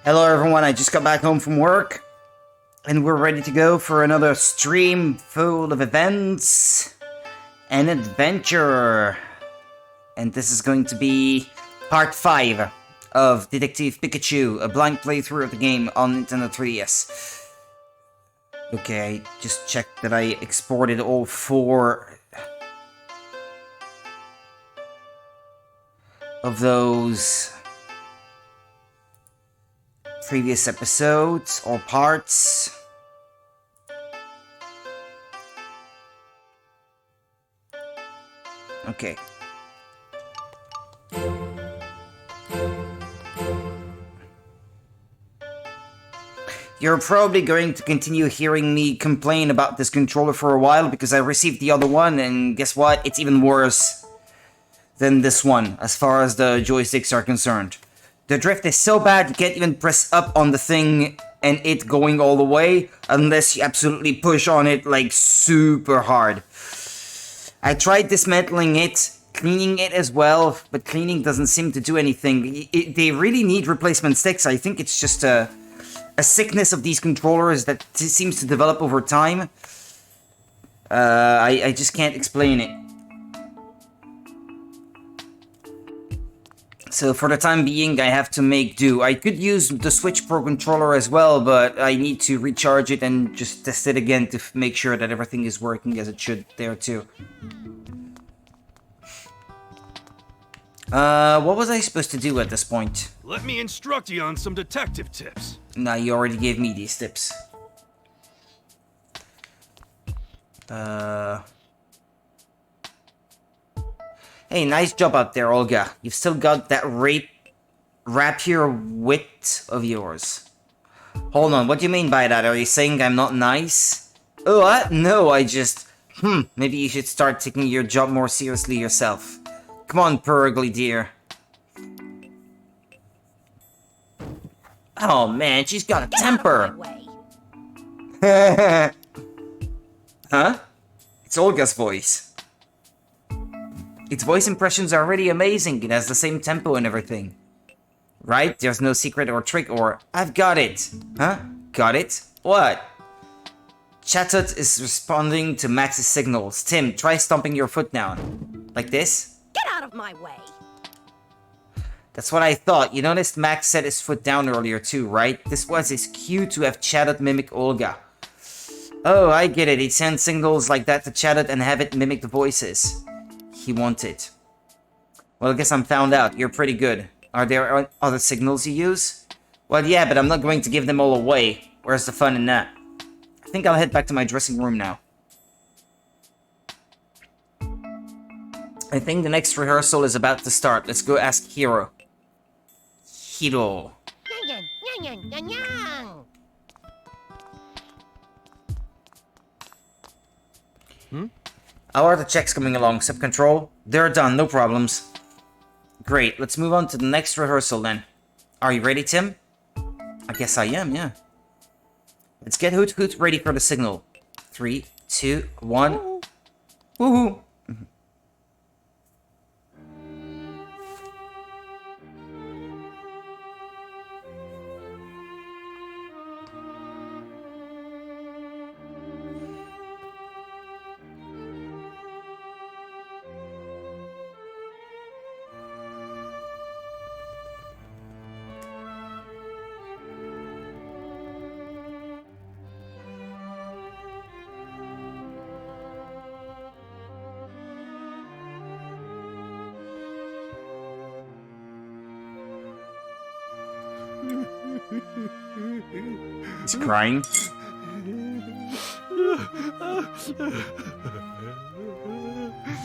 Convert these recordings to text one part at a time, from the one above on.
Hello everyone, I just got back home from work, and we're ready to go for another stream full of events and adventure. And this is going to be part 5 of Detective Pikachu, a blind playthrough of the game on Nintendo 3DS. Okay, just check that I exported all 4 of those previous episodes or parts. Okay. You're probably going to continue hearing me complain about this controller for a while because I received the other one, and guess what? It's even worse than this one as far as the joysticks are concerned. The drift is so bad you can't even press up on the thing and it going all the way unless you absolutely push on it like super hard. I tried dismantling it, cleaning it as well, but cleaning doesn't seem to do anything. They really need replacement sticks. I think it's just a sickness of these controllers that seems to develop over time. I just can't explain it. So for the time being, I have to make do. I could use the Switch Pro controller as well, but I need to recharge it and just test it again to make sure that everything is working as it should there too. What was I supposed to do at this point? Let me instruct you on some detective tips. Nah, you already gave me these tips. Hey, nice job out there, Olga. You've still got that rapier wit of yours. Hold on, what do you mean by that? Are you saying I'm not nice? Oh, what? No, I just... maybe you should start taking your job more seriously yourself. Come on, poor ugly dear. Oh man, she's got a temper. Huh? It's Olga's voice. Its voice impressions are really amazing. It has the same tempo and everything. Right? There's no secret or trick or... I've got it! Huh? Got it? What? Chatot is responding to Max's signals. Tim, try stomping your foot down. Like this? Get out of my way! That's what I thought. You noticed Max set his foot down earlier too, right? This was his cue to have Chatot mimic Olga. Oh, I get it. He'd send signals like that to Chatot and have it mimic the voices he wanted. Well, I guess I'm found out. You're pretty good. Are there other signals you use? Well, yeah, but I'm not going to give them all away. Where's the fun in that? I think I'll head back to my dressing room now. I think the next rehearsal is about to start. Let's go ask Hiro. Hiro. How are the checks coming along, Sub-Control? They're done, no problems. Great, let's move on to the next rehearsal then. Are you ready, Tim? I guess I am, yeah. Let's get Hoot Hoot ready for the signal. 3, 2, 1. Woohoo! He's crying.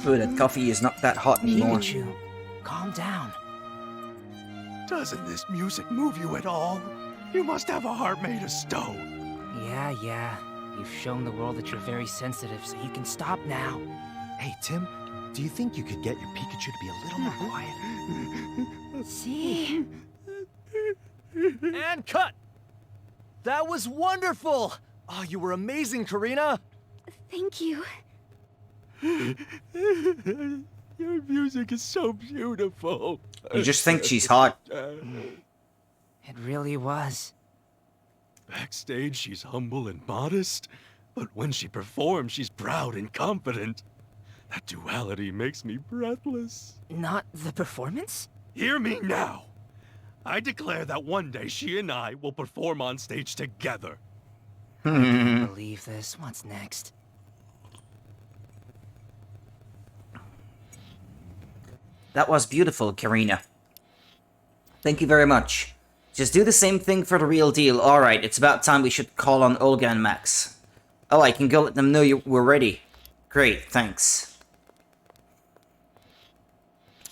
Oh, that coffee is not that hot anymore. Pikachu, calm down. Doesn't this music move you at all? You must have a heart made of stone. Yeah. You've shown the world that you're very sensitive, so you can stop now. Hey, Tim, do you think you could get your Pikachu to be a little more quiet? See? And cut! That was wonderful! Oh, you were amazing, Karina! Thank you. Your music is so beautiful. You just think she's hot. It really was. Backstage, she's humble and modest, but when she performs, she's proud and confident. That duality makes me breathless. Not the performance? Hear me now. I declare that one day she and I will perform on stage together. I can't believe this. What's next? That was beautiful, Karina. Thank you very much. Just do the same thing for the real deal. Alright, it's about time we should call on Olga and Max. Oh, I can go let them know we're ready. Great, thanks.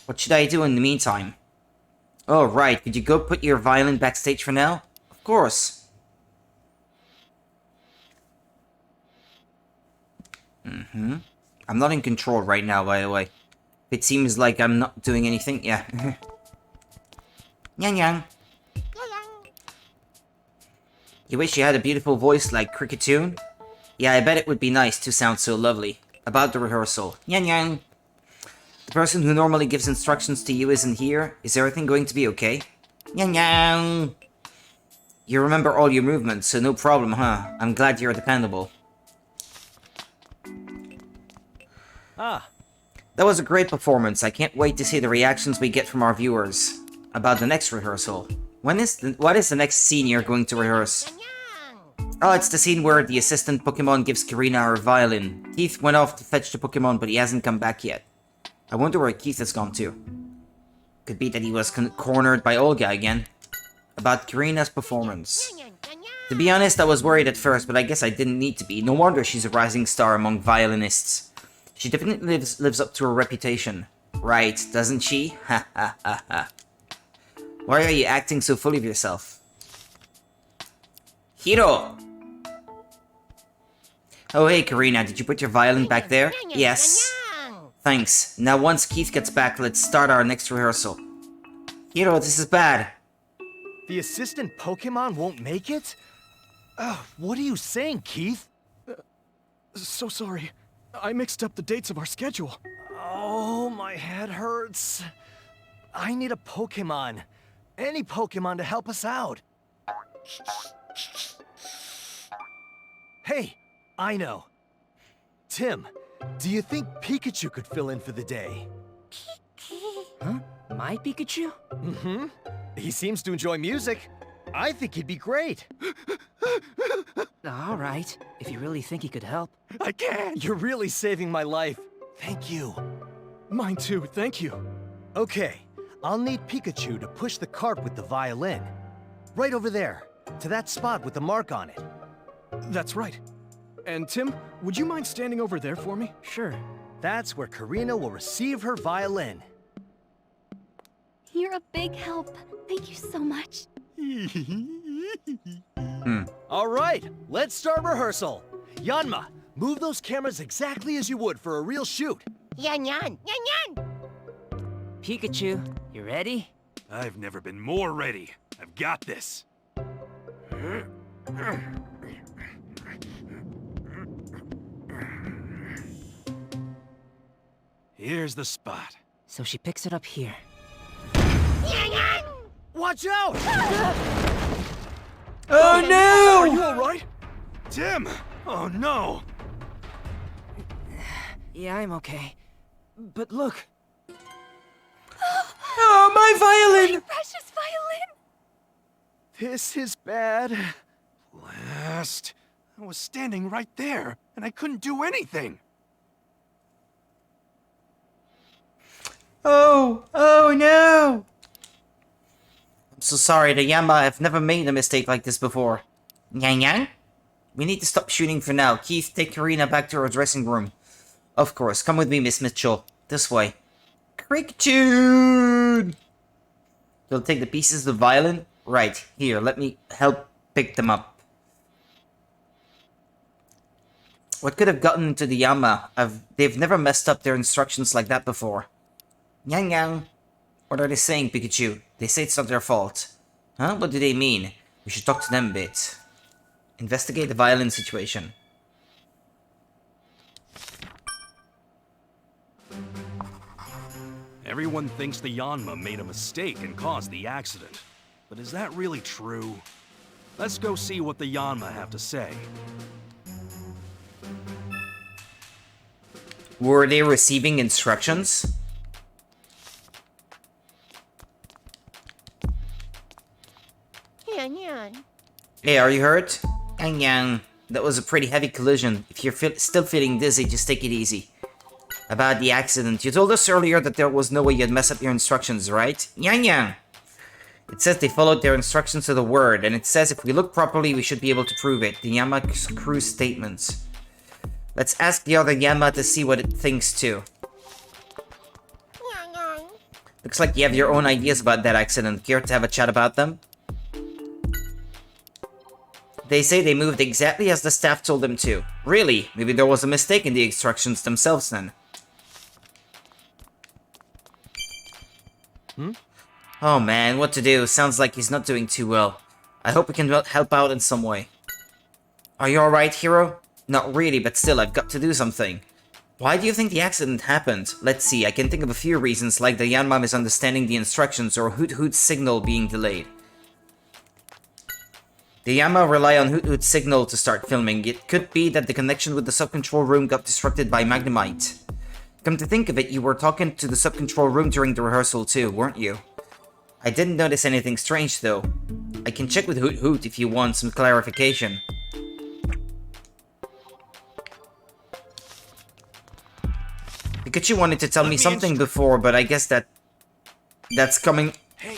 What should I do in the meantime? Oh, right, could you go put your violin backstage for now? Of course. I'm not in control right now, by the way. It seems like I'm not doing anything. Yeah. Yang yang. You wish you had a beautiful voice like Cricketoon? Yeah, I bet it would be nice to sound so lovely. About the rehearsal. Yang yang. The person who normally gives instructions to you isn't here. Is everything going to be okay? Yang yang. You remember all your movements, so no problem, huh? I'm glad you're dependable. Ah, That was a great performance. I can't wait to see the reactions we get from our viewers about the next rehearsal. What is the next scene you're going to rehearse? Oh, it's the scene where the assistant Pokemon gives Karina her violin. Keith went off to fetch the Pokemon, but he hasn't come back yet. I wonder where Keith has gone to. Could be that he was cornered by Olga again. About Karina's performance. To be honest, I was worried at first, but I guess I didn't need to be. No wonder she's a rising star among violinists. She definitely lives up to her reputation. Right, doesn't she? Ha ha ha ha. Why are you acting so full of yourself? Hiro! Oh hey Karina, did you put your violin back there? Yes. Thanks. Now once Keith gets back, let's start our next rehearsal. Hiro, this is bad. the assistant Pokemon won't make it? What are you saying, Keith? So sorry. I mixed up the dates of our schedule. Oh, my head hurts. I need a Pokemon. Any Pokemon to help us out. Hey, I know. Tim, do you think Pikachu could fill in for the day? Huh? My Pikachu? Mm-hmm. He seems to enjoy music. I think he'd be great. All right, if you really think he could help. I can't! You're really saving my life. Thank you. Mine too, thank you. Okay, I'll need Pikachu to push the cart with the violin. Right over there, to that spot with the mark on it. That's right. And Tim, would you mind standing over there for me? Sure. That's where Karina will receive her violin. You're a big help. Thank you so much. All right, let's start rehearsal. Yanma, move those cameras exactly as you would for a real shoot. Yan yan, yan yan. Pikachu, you ready? I've never been more ready. I've got this. Here's the spot. So she picks it up here. Yan yan. Watch out! Oh no! Are you alright? Tim! Oh no! Yeah, I'm okay. But look, Oh, my violin! Precious violin! This is bad. Blast. I was standing right there, and I couldn't do anything. Oh no! I'm so sorry, the Yamba. I've never made a mistake like this before. Yang Yang? We need to stop shooting for now. Keith, take Karina back to her dressing room. Of course, come with me, Miss Mitchell. This way. Cricketune! You'll take the pieces of the violin? Right, here, let me help pick them up. What could have gotten into the Yama? They've never messed up their instructions like that before. Yang Yang. What are they saying, Pikachu? They say it's not their fault. Huh? What do they mean? We should talk to them a bit. Investigate the violin situation. Everyone thinks the Yanma made a mistake and caused the accident. but is that really true? Let's go see what the Yanma have to say. Were they receiving instructions? Yan yan. Hey, are you hurt? Yang yang. That was a pretty heavy collision. If you're still feeling dizzy, just take it easy. About the accident, you told us earlier that there was no way you'd mess up your instructions, right? Yang yang. It says they followed their instructions to the word, and it says if we look properly, we should be able to prove it. The Yanma crew's statements. Let's ask the other Yanma to see what it thinks too. Yan yan. Looks like you have your own ideas about that accident. Care to have a chat about them? They say they moved exactly as the staff told them to. Really? Maybe there was a mistake in the instructions themselves then. Oh man, what to do? Sounds like he's not doing too well. I hope we can help out in some way. Are you alright, Hero? Not really, but still, I've got to do something. Why do you think the accident happened? Let's see, I can think of a few reasons, like the Yanma misunderstanding the instructions or Hoot Hoot's signal being delayed. The Yanma rely on Hoot Hoot's signal to start filming. It could be that the connection with the sub-control room got disrupted by Magnemite. Come to think of it, you were talking to the sub-control room during the rehearsal too, weren't you? I didn't notice anything strange though. I can check with Hoot Hoot if you want some clarification. Pikachu wanted to tell me something before, but I guess that's coming. Hey,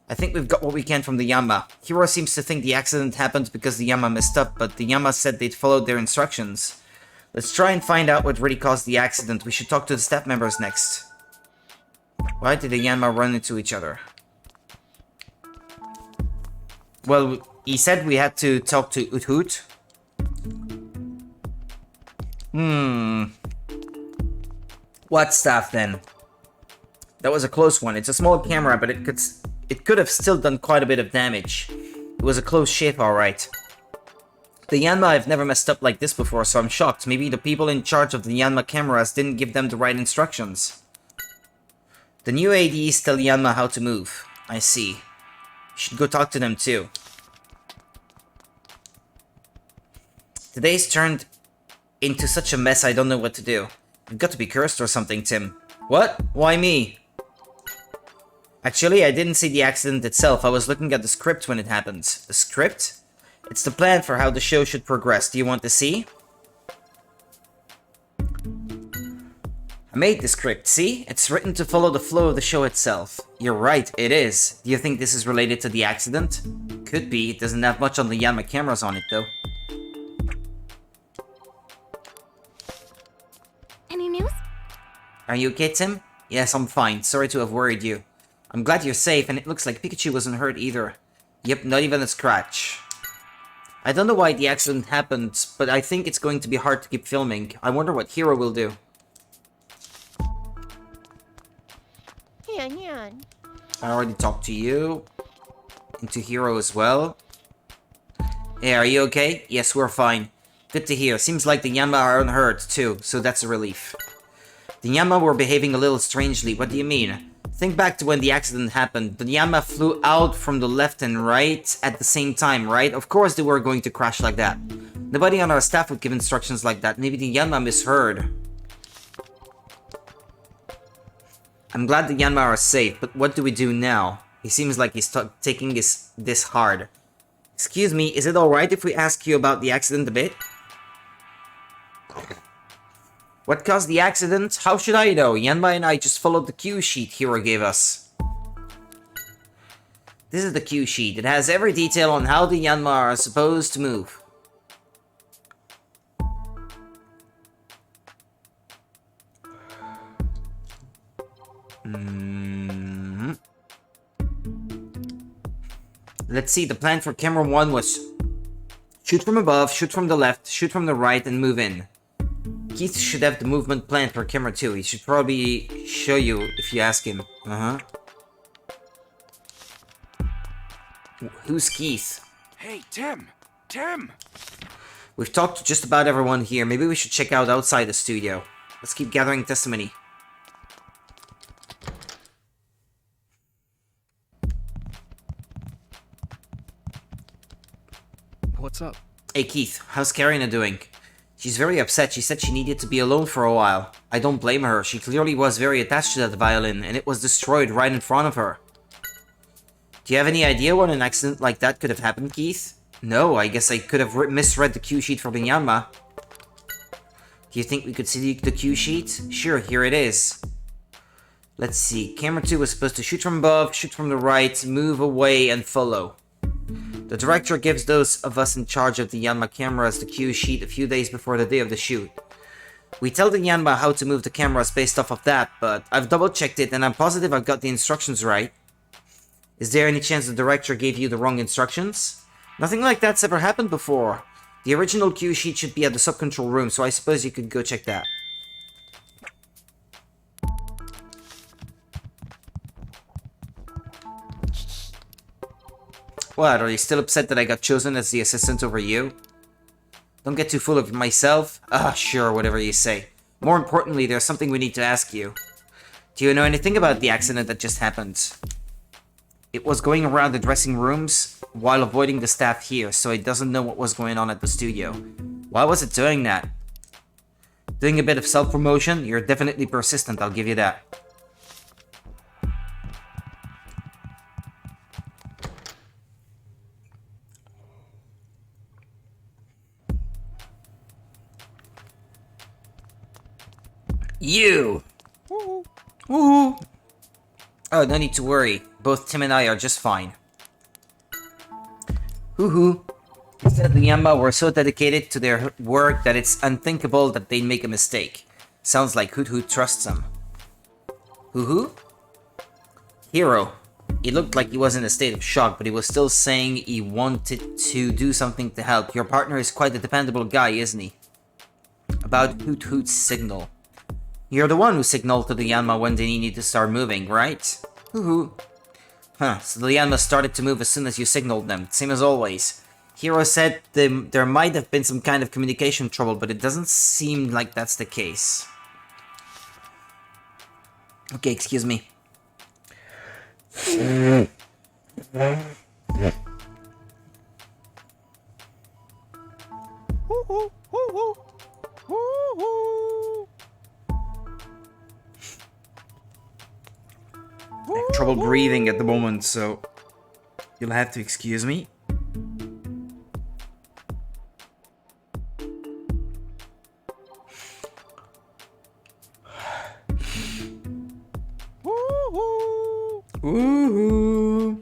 I think we've got what we can from the Yanma. Hiro seems to think the accident happened because the Yanma messed up, but the Yanma said they'd followed their instructions. Let's try and find out what really caused the accident. We should talk to the staff members next. Why did the Yanma run into each other? Well, he said we had to talk to Hoot Hoot. What staff then? That was a close one. It's a small camera, but it could have still done quite a bit of damage. It was a close shave, alright. The Yanma have never messed up like this before, so I'm shocked. Maybe the people in charge of the Yanma cameras didn't give them the right instructions. The new ADs tell Yanma how to move. I see. You should go talk to them too. Today's turned into such a mess I don't know what to do. You've got to be cursed or something, Tim. What? Why me? Actually, I didn't see the accident itself. I was looking at the script when it happened. The script? It's the plan for how the show should progress. Do you want to see? I made the script, see? It's written to follow the flow of the show itself. You're right, it is. Do you think this is related to the accident? Could be. It doesn't have much on the Yanma cameras on it, though. Any news? Are you okay, Tim? Yes, I'm fine. Sorry to have worried you. I'm glad you're safe, and it looks like Pikachu wasn't hurt either. Yep, not even a scratch. I don't know why the accident happened, but I think it's going to be hard to keep filming. I wonder what Hiro will do. Yan yan. I already talked to you. And to Hiro as well. Hey, are you okay? Yes, we're fine. Good to hear. Seems like the Yanma are unhurt too, so that's a relief. The Yanma were behaving a little strangely. What do you mean? Think back to when the accident happened. The Yanma flew out from the left and right at the same time, right? Of course they were going to crash like that. Nobody on our staff would give instructions like that. Maybe the Yanma misheard. I'm glad the Yanma are safe, but what do we do now? He seems like he's taking this hard. Excuse me, is it alright if we ask you about the accident a bit? What caused the accident? How should I know? Yanma and I just followed the cue sheet Hiro gave us. This is the cue sheet. It has every detail on how the Yanma are supposed to move. Let's see, the plan for camera 1 was shoot from above, shoot from the left, shoot from the right, and move in. Keith should have the movement plan for camera 2. He should probably show you if you ask him. Who's Keith? Hey, Tim! Tim! We've talked to just about everyone here. Maybe we should check out outside the studio. Let's keep gathering testimony. what's up? Hey Keith, how's Karina doing? She's very upset. She said she needed to be alone for a while. I don't blame her. She clearly was very attached to that violin, and it was destroyed right in front of her. Do you have any idea when an accident like that could have happened, Keith? No, I guess I could have misread the cue sheet from Yanma. Do you think we could see the cue sheet? Sure, here it is. Let's see. Camera 2 was supposed to shoot from above, shoot from the right, move away, and follow. The director gives those of us in charge of the Yanma cameras the cue sheet a few days before the day of the shoot. We tell the Yanma how to move the cameras based off of that, but I've double-checked it and I'm positive I've got the instructions right. Is there any chance the director gave you the wrong instructions? Nothing like that's ever happened before. The original cue sheet should be at the sub-control room, so I suppose you could go check that. What, are you still upset that I got chosen as the assistant over you? Don't get too full of myself. Sure, whatever you say. More importantly, there's something we need to ask you. Do you know anything about the accident that just happened? It was going around the dressing rooms while avoiding the staff here, so it doesn't know what was going on at the studio. Why was it doing that? Doing a bit of self-promotion? You're definitely persistent, I'll give you that. You! Woohoo! Oh, no need to worry. Both Tim and I are just fine. Hoo-hoo. He said the Yanma were so dedicated to their work that it's unthinkable that they'd make a mistake. Sounds like Hoot Hoot trusts them. Hoo-hoo? Hero. He looked like he was in a state of shock, but he was still saying he wanted to do something to help. Your partner is quite a dependable guy, isn't he? About Hoot Hoot's signal. You're the one who signaled to the Yanma when they needed to start moving, right? Hoo-hoo. Huh, so the Yanma started to move as soon as you signaled them, same as always. Hero said there might have been some kind of communication trouble, but it doesn't seem like that's the case. Okay, excuse me. I have trouble breathing at the moment, so you'll have to excuse me. Woohoo!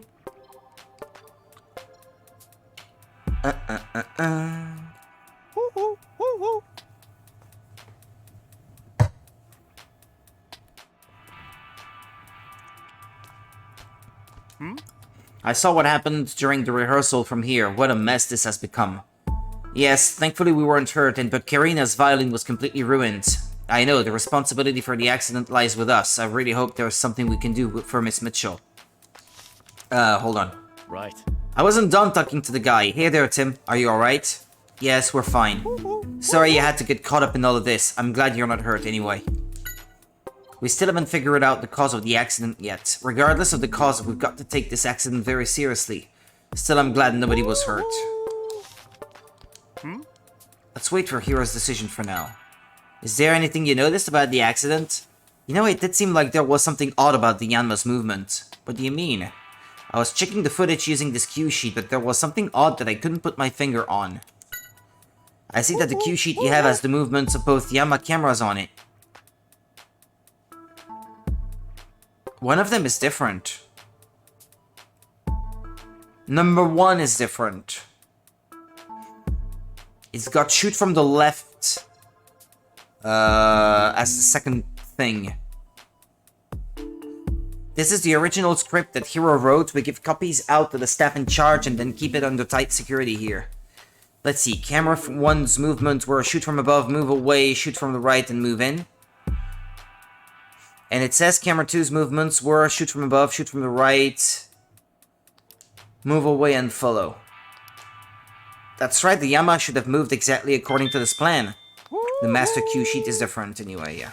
I saw what happened during the rehearsal from here. What a mess this has become. Yes, thankfully we weren't hurt, but Karina's violin was completely ruined. I know, the responsibility for the accident lies with us. I really hope there's something we can do for Miss Mitchell. Hold on. Right. I wasn't done talking to the guy. Hey there, Tim. Are you alright? Yes, we're fine. Sorry you had to get caught up in all of this. I'm glad you're not hurt anyway. We still haven't figured out the cause of the accident yet. Regardless of the cause, we've got to take this accident very seriously. Still, I'm glad nobody was hurt. Let's wait for Hero's decision for now. Is there anything you noticed about the accident? You know, it did seem like there was something odd about the Yanma's movement. What do you mean? I was checking the footage using this cue sheet, but there was something odd that I couldn't put my finger on. I see that the cue sheet you have has the movements of both Yanma cameras on it. One of them is different. Number 1 is different. It's got shoot from the left as the second thing. This is the original script that Hero wrote. We give copies out to the staff in charge and then keep it under tight security here. Let's see, camera 1's movements were shoot from above, move away, shoot from the right, and move in. And it says camera 2's movements were shoot from above, shoot from the right, move away, and follow. That's right, the Yanma should have moved exactly according to this plan. The master cue sheet is different anyway, yeah.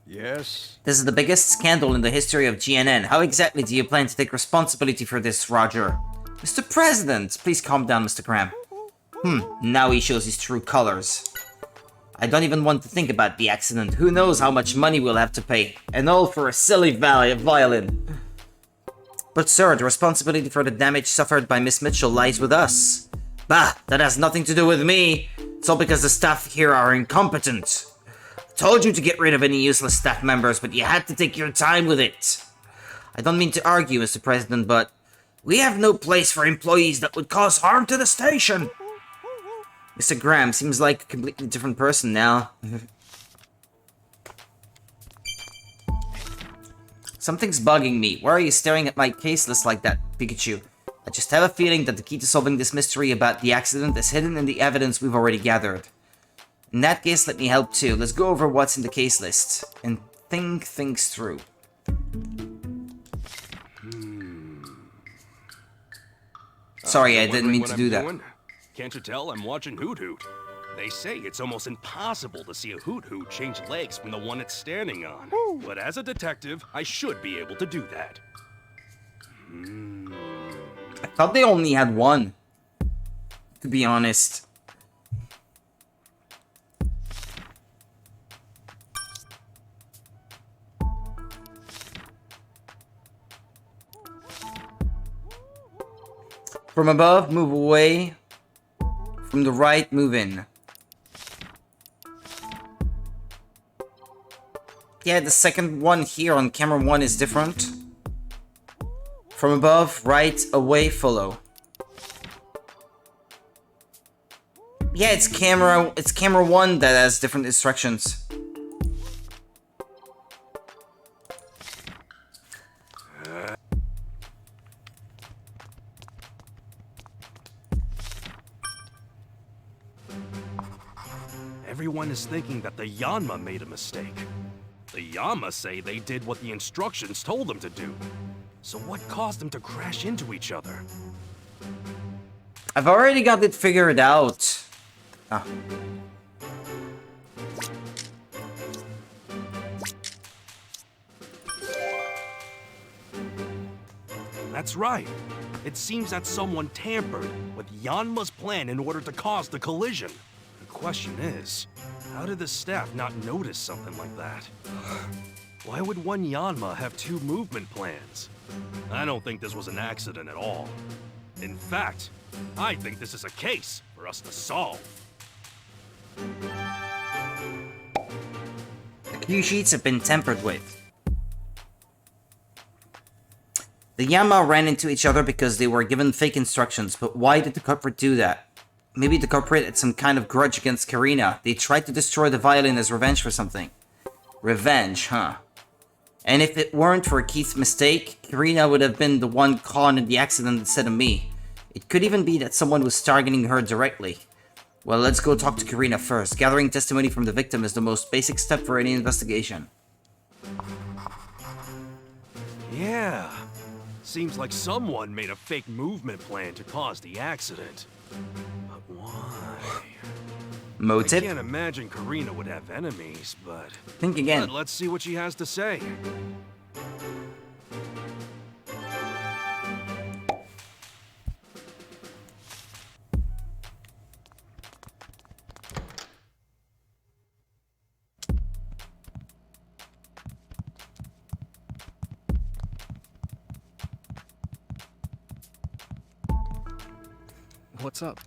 Yes? This is the biggest scandal in the history of GNN. How exactly do you plan to take responsibility for this, Roger? Mr. President! Please calm down, Mr. Graham. Now he shows his true colors. I don't even want to think about the accident. Who knows how much money we'll have to pay. And all for a silly violin. But sir, the responsibility for the damage suffered by Miss Mitchell lies with us. Bah, that has nothing to do with me. It's all because the staff here are incompetent. I told you to get rid of any useless staff members, but you had to take your time with it. I don't mean to argue, Mr. President, but we have no place for employees that would cause harm to the station. Mr. Graham seems like a completely different person now. Something's bugging me. Why are you staring at my case list like that, Pikachu? I just have a feeling that the key to solving this mystery about the accident is hidden in the evidence we've already gathered. In that case, let me help too. Let's go over what's in the case list and think things through. Sorry, I didn't mean to do that. Can't you tell I'm watching Hoot Hoot? They say it's almost impossible to see a Hoot Hoot change legs from the one it's standing on. But as a detective, I should be able to do that. I thought they only had one, to be honest. From above, move away. From the right, move in. Yeah, the second one here on camera 1 is different. From above, right, away, follow. Yeah, it's camera 1 that has different instructions. Everyone is thinking that the Yanma made a mistake. The Yama say they did what the instructions told them to do. So what caused them to crash into each other? I've already got it figured out. Ah. That's right. It seems that someone tampered with Yanma's plan in order to cause the collision. The question is, how did the staff not notice something like that? Why would one Yanma have two movement plans? I don't think this was an accident at all. In fact, I think this is a case for us to solve. The cue sheets have been tampered with. The Yama ran into each other because they were given fake instructions, but why did the culprit do that? Maybe the culprit had some kind of grudge against Karina. They tried to destroy the violin as revenge for something. Revenge, huh? And if it weren't for Keith's mistake, Karina would have been the one caught in the accident instead of me. It could even be that someone was targeting her directly. Well, let's go talk to Karina first. Gathering testimony from the victim is the most basic step for any investigation. Yeah. Seems like someone made a fake movement plan to cause the accident. But why? Motive? I can't imagine Karina would have enemies, but... Think again. But let's see what she has to say. What's up?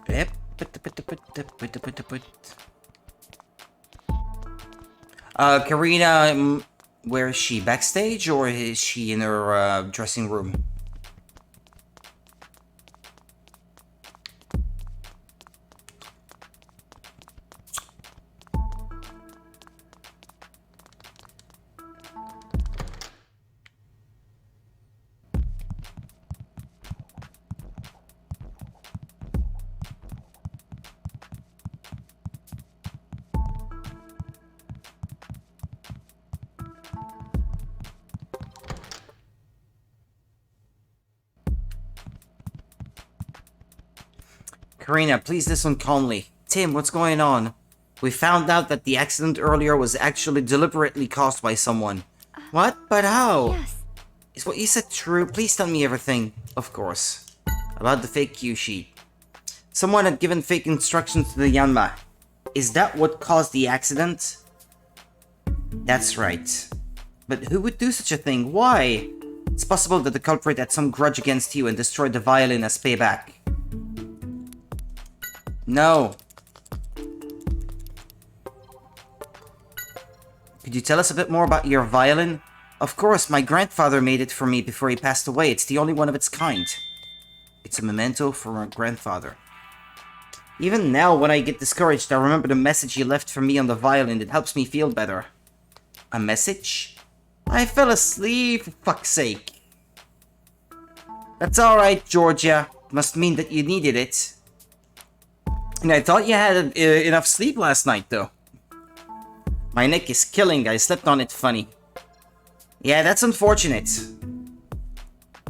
Yep. Karina, where is she? Backstage, or is she in her dressing room? Karina, please listen calmly. Tim, what's going on? We found out that the accident earlier was actually deliberately caused by someone. What? But how? Yes. Is what you said true? Please tell me everything. Of course. About the fake cue sheet. Someone had given fake instructions to the Yanma. Is that what caused the accident? That's right. But who would do such a thing? Why? It's possible that the culprit had some grudge against you and destroyed the violin as payback. No. Could you tell us a bit more about your violin? Of course, my grandfather made it for me before he passed away. It's the only one of its kind. It's a memento for my grandfather. Even now, when I get discouraged, I remember the message he left for me on the violin. It helps me feel better. A message? I fell asleep, for fuck's sake. That's alright, Georgia. Must mean that you needed it. And I thought you had enough sleep last night, though. My neck is killing. I slept on it funny. Yeah, that's unfortunate.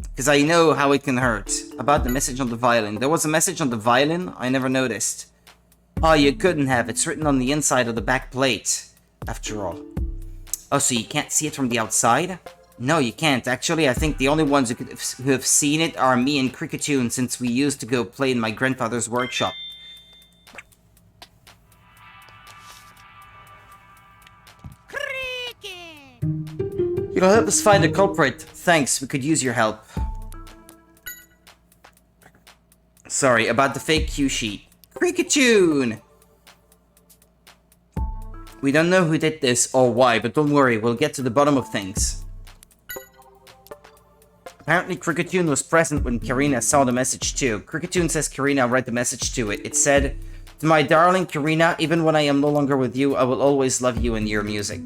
Because I know how it can hurt. About the message on the violin. There was a message on the violin? I never noticed. Oh, you couldn't have. It's written on the inside of the back plate. After all. Oh, so you can't see it from the outside? No, you can't. Actually, I think the only ones who have seen it are me and Cricketune, since we used to go play in my grandfather's workshop. You'll help us find the culprit. Thanks, we could use your help. Sorry, about the fake cue sheet. Cricketune! We don't know who did this or why, but don't worry, we'll get to the bottom of things. Apparently Cricketune was present when Karina saw the message too. Cricketune says Karina read the message to it. It said, "To my darling Karina, even when I am no longer with you, I will always love you and your music."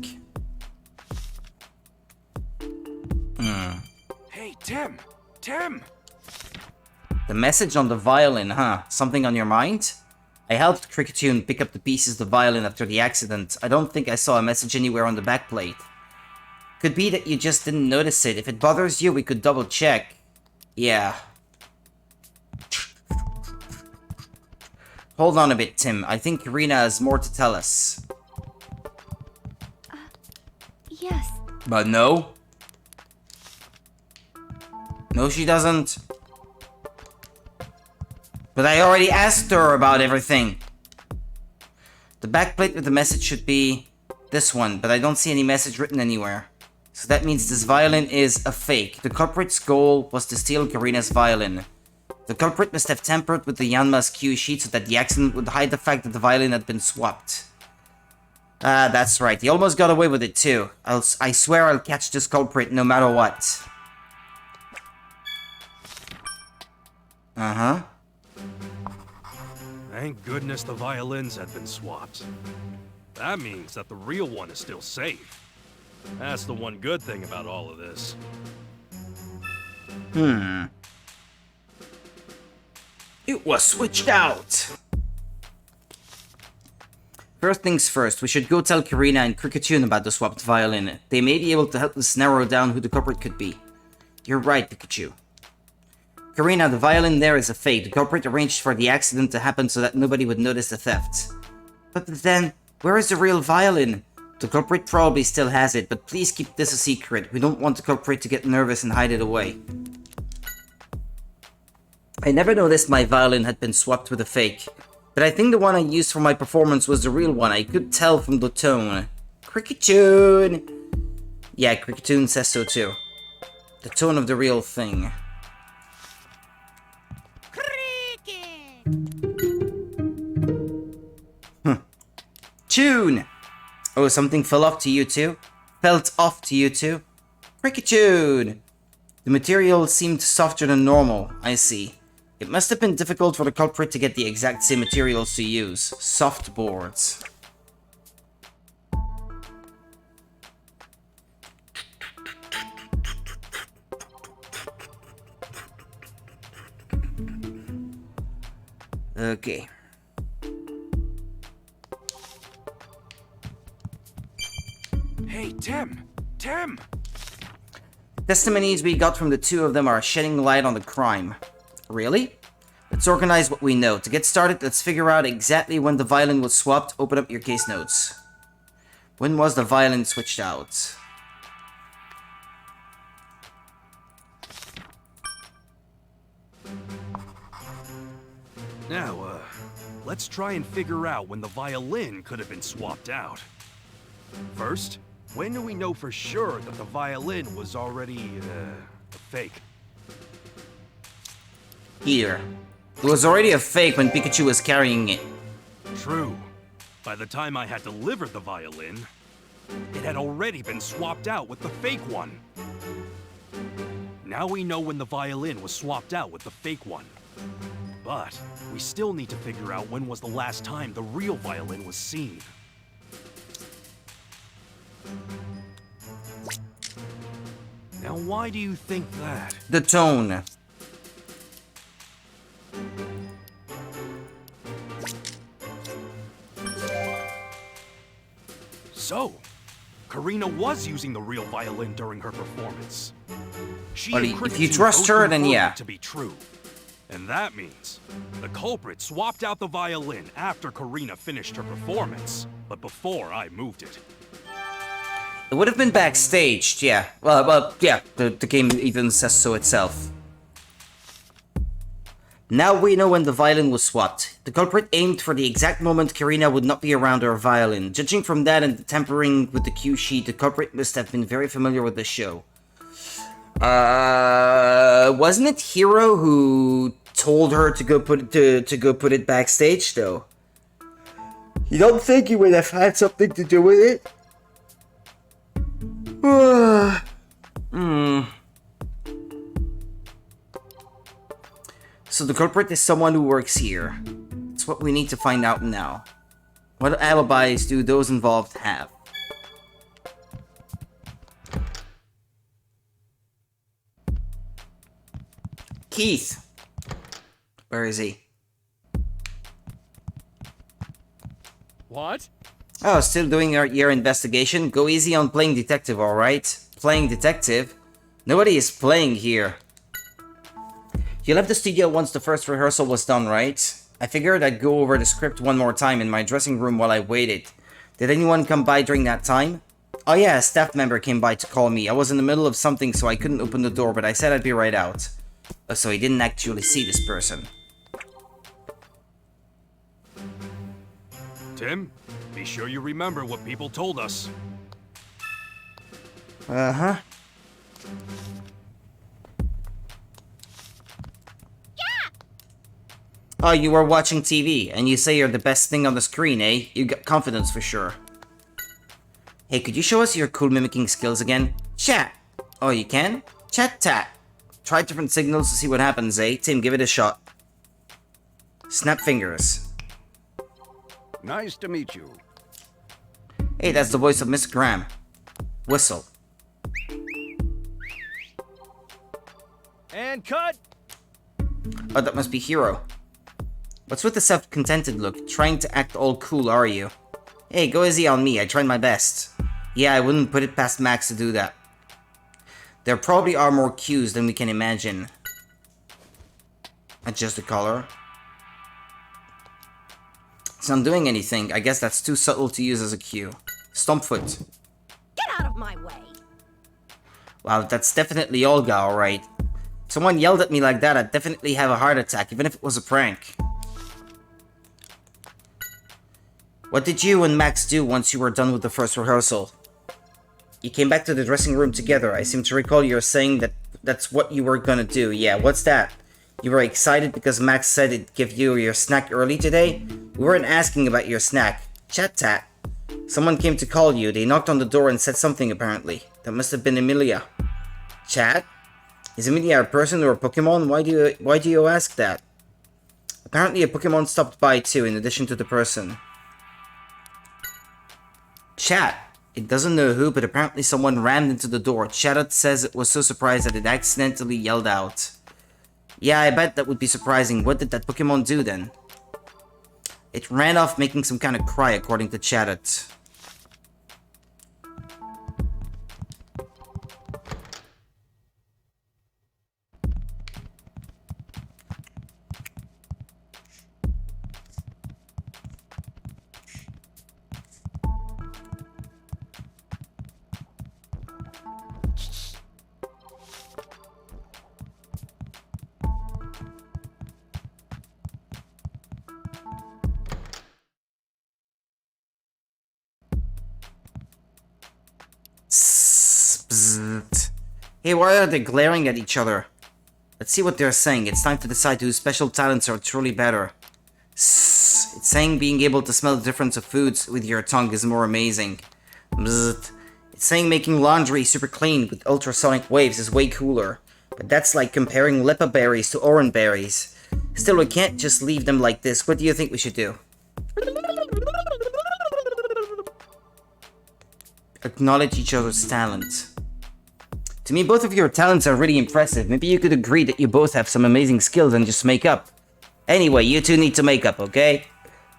Hey, Tim! Tim! The message on the violin, huh? Something on your mind? I helped Cricketune pick up the pieces of the violin after the accident. I don't think I saw a message anywhere on the backplate. Could be that you just didn't notice it. If it bothers you, we could double check. Yeah. Hold on a bit, Tim. I think Karina has more to tell us. Yes. But no? No, she doesn't. But I already asked her about everything. The backplate with the message should be this one, but I don't see any message written anywhere. So that means this violin is a fake. The culprit's goal was to steal Karina's violin. The culprit must have tampered with the Yanma's cue sheet so that the accident would hide the fact that the violin had been swapped. Ah, that's right. He almost got away with it too. I swear I'll catch this culprit no matter what. Uh-huh. Thank goodness the violins had been swapped. That means that the real one is still safe. That's the one good thing about all of this. It was switched out! First things first, we should go tell Karina and Cricketune about the swapped violin. They may be able to help us narrow down who the culprit could be. You're right, Pikachu. Karina, the violin there is a fake. The culprit arranged for the accident to happen so that nobody would notice the theft. But then, where is the real violin? The culprit probably still has it, but please keep this a secret. We don't want the culprit to get nervous and hide it away. I never noticed my violin had been swapped with a fake, but I think the one I used for my performance was the real one. I could tell from the tone. Cricketune! Yeah, Cricketune says so too. The tone of the real thing. Tune! Oh, something fell off to you too? Felt off to you too? Cricketune! The material seemed softer than normal, I see. It must have been difficult for the culprit to get the exact same materials to use. Soft boards. Okay. Hey, Tim! Tim! Testimonies we got from the two of them are shedding light on the crime. Really? Let's organize what we know. To get started, let's figure out exactly when the violin was swapped. Open up your case notes. When was the violin switched out? Now, let's try and figure out when the violin could have been swapped out. First, when do we know for sure that the violin was already, a fake? Here. It was already a fake when Pikachu was carrying it. True. By the time I had delivered the violin, it had already been swapped out with the fake one. Now we know when the violin was swapped out with the fake one. But we still need to figure out when was the last time the real violin was seen. Now why do you think that? The tone. So, Karina was using the real violin during her performance. She Well, and if you Pikachu trust both her, then confirmed yeah. it to be true. And that means the culprit swapped out the violin after Karina finished her performance, but before I moved it. It would have been backstage, yeah. Well, yeah, the game even says so itself. Now we know when the violin was swapped. The culprit aimed for the exact moment Karina would not be around her violin. Judging from that and the tampering with the cue sheet, the culprit must have been very familiar with the show. Wasn't it Hero who told her to go put it backstage though? You don't think he would have had something to do with it? So the culprit is someone who works here. That's what we need to find out now. What alibis do those involved have? Keith. Where is he? What? Oh, still doing your investigation? Go easy on playing detective, alright? Playing detective? Nobody is playing here. You left the studio once the first rehearsal was done, right? I figured I'd go over the script one more time in my dressing room while I waited. Did anyone come by during that time? Oh yeah, a staff member came by to call me. I was in the middle of something so I couldn't open the door, but I said I'd be right out. Oh, so he didn't actually see this person. Tim, be sure you remember what people told us. Uh-huh. Oh, you were watching TV, and you say you're the best thing on the screen, eh? You got confidence for sure. Hey, could you show us your cool mimicking skills again? Chat! Oh, you can? Chat-tat. Try different signals to see what happens, eh? Tim, give it a shot. Snap fingers. Nice to meet you. Hey, that's the voice of Miss Graham. Whistle. And cut! Oh, that must be Hero. What's with the self-contented look? Trying to act all cool, are you? Hey, go easy on me. I tried my best. Yeah, I wouldn't put it past Max to do that. There probably are more cues than we can imagine. Adjust the color. It's not doing anything. I guess that's too subtle to use as a cue. Stompfoot. Get out of my way! Wow, that's definitely Olga, alright. If someone yelled at me like that, I'd definitely have a heart attack, even if it was a prank. What did you and Max do once you were done with the first rehearsal? You came back to the dressing room together. I seem to recall you saying that that's what you were gonna do. Yeah, what's that? You were excited because Max said it'd give you your snack early today? We weren't asking about your snack. Chat-tat. Someone came to call you. They knocked on the door and said something, apparently. That must have been Emilia. Chat? Is Emilia a person or a Pokemon? Why do you ask that? Apparently a Pokemon stopped by too, in addition to the person. Chat. It doesn't know who, but apparently someone rammed into the door. Chat says it was so surprised that it accidentally yelled out. Yeah, I bet that would be surprising. What did that Pokemon do then? It ran off making some kind of cry, according to Chatot. Bzzzt. Hey, why are they glaring at each other? Let's see what they're saying. It's time to decide whose special talents are truly better. Sss. It's saying being able to smell the difference of foods with your tongue is more amazing. Bzzzt. It's saying making laundry super clean with ultrasonic waves is way cooler. But that's like comparing lepa berries to orange berries. Still, we can't just leave them like this. What do you think we should do? Acknowledge each other's talent. To me, both of your talents are really impressive. Maybe you could agree that you both have some amazing skills and just make up. Anyway, you two need to make up, okay?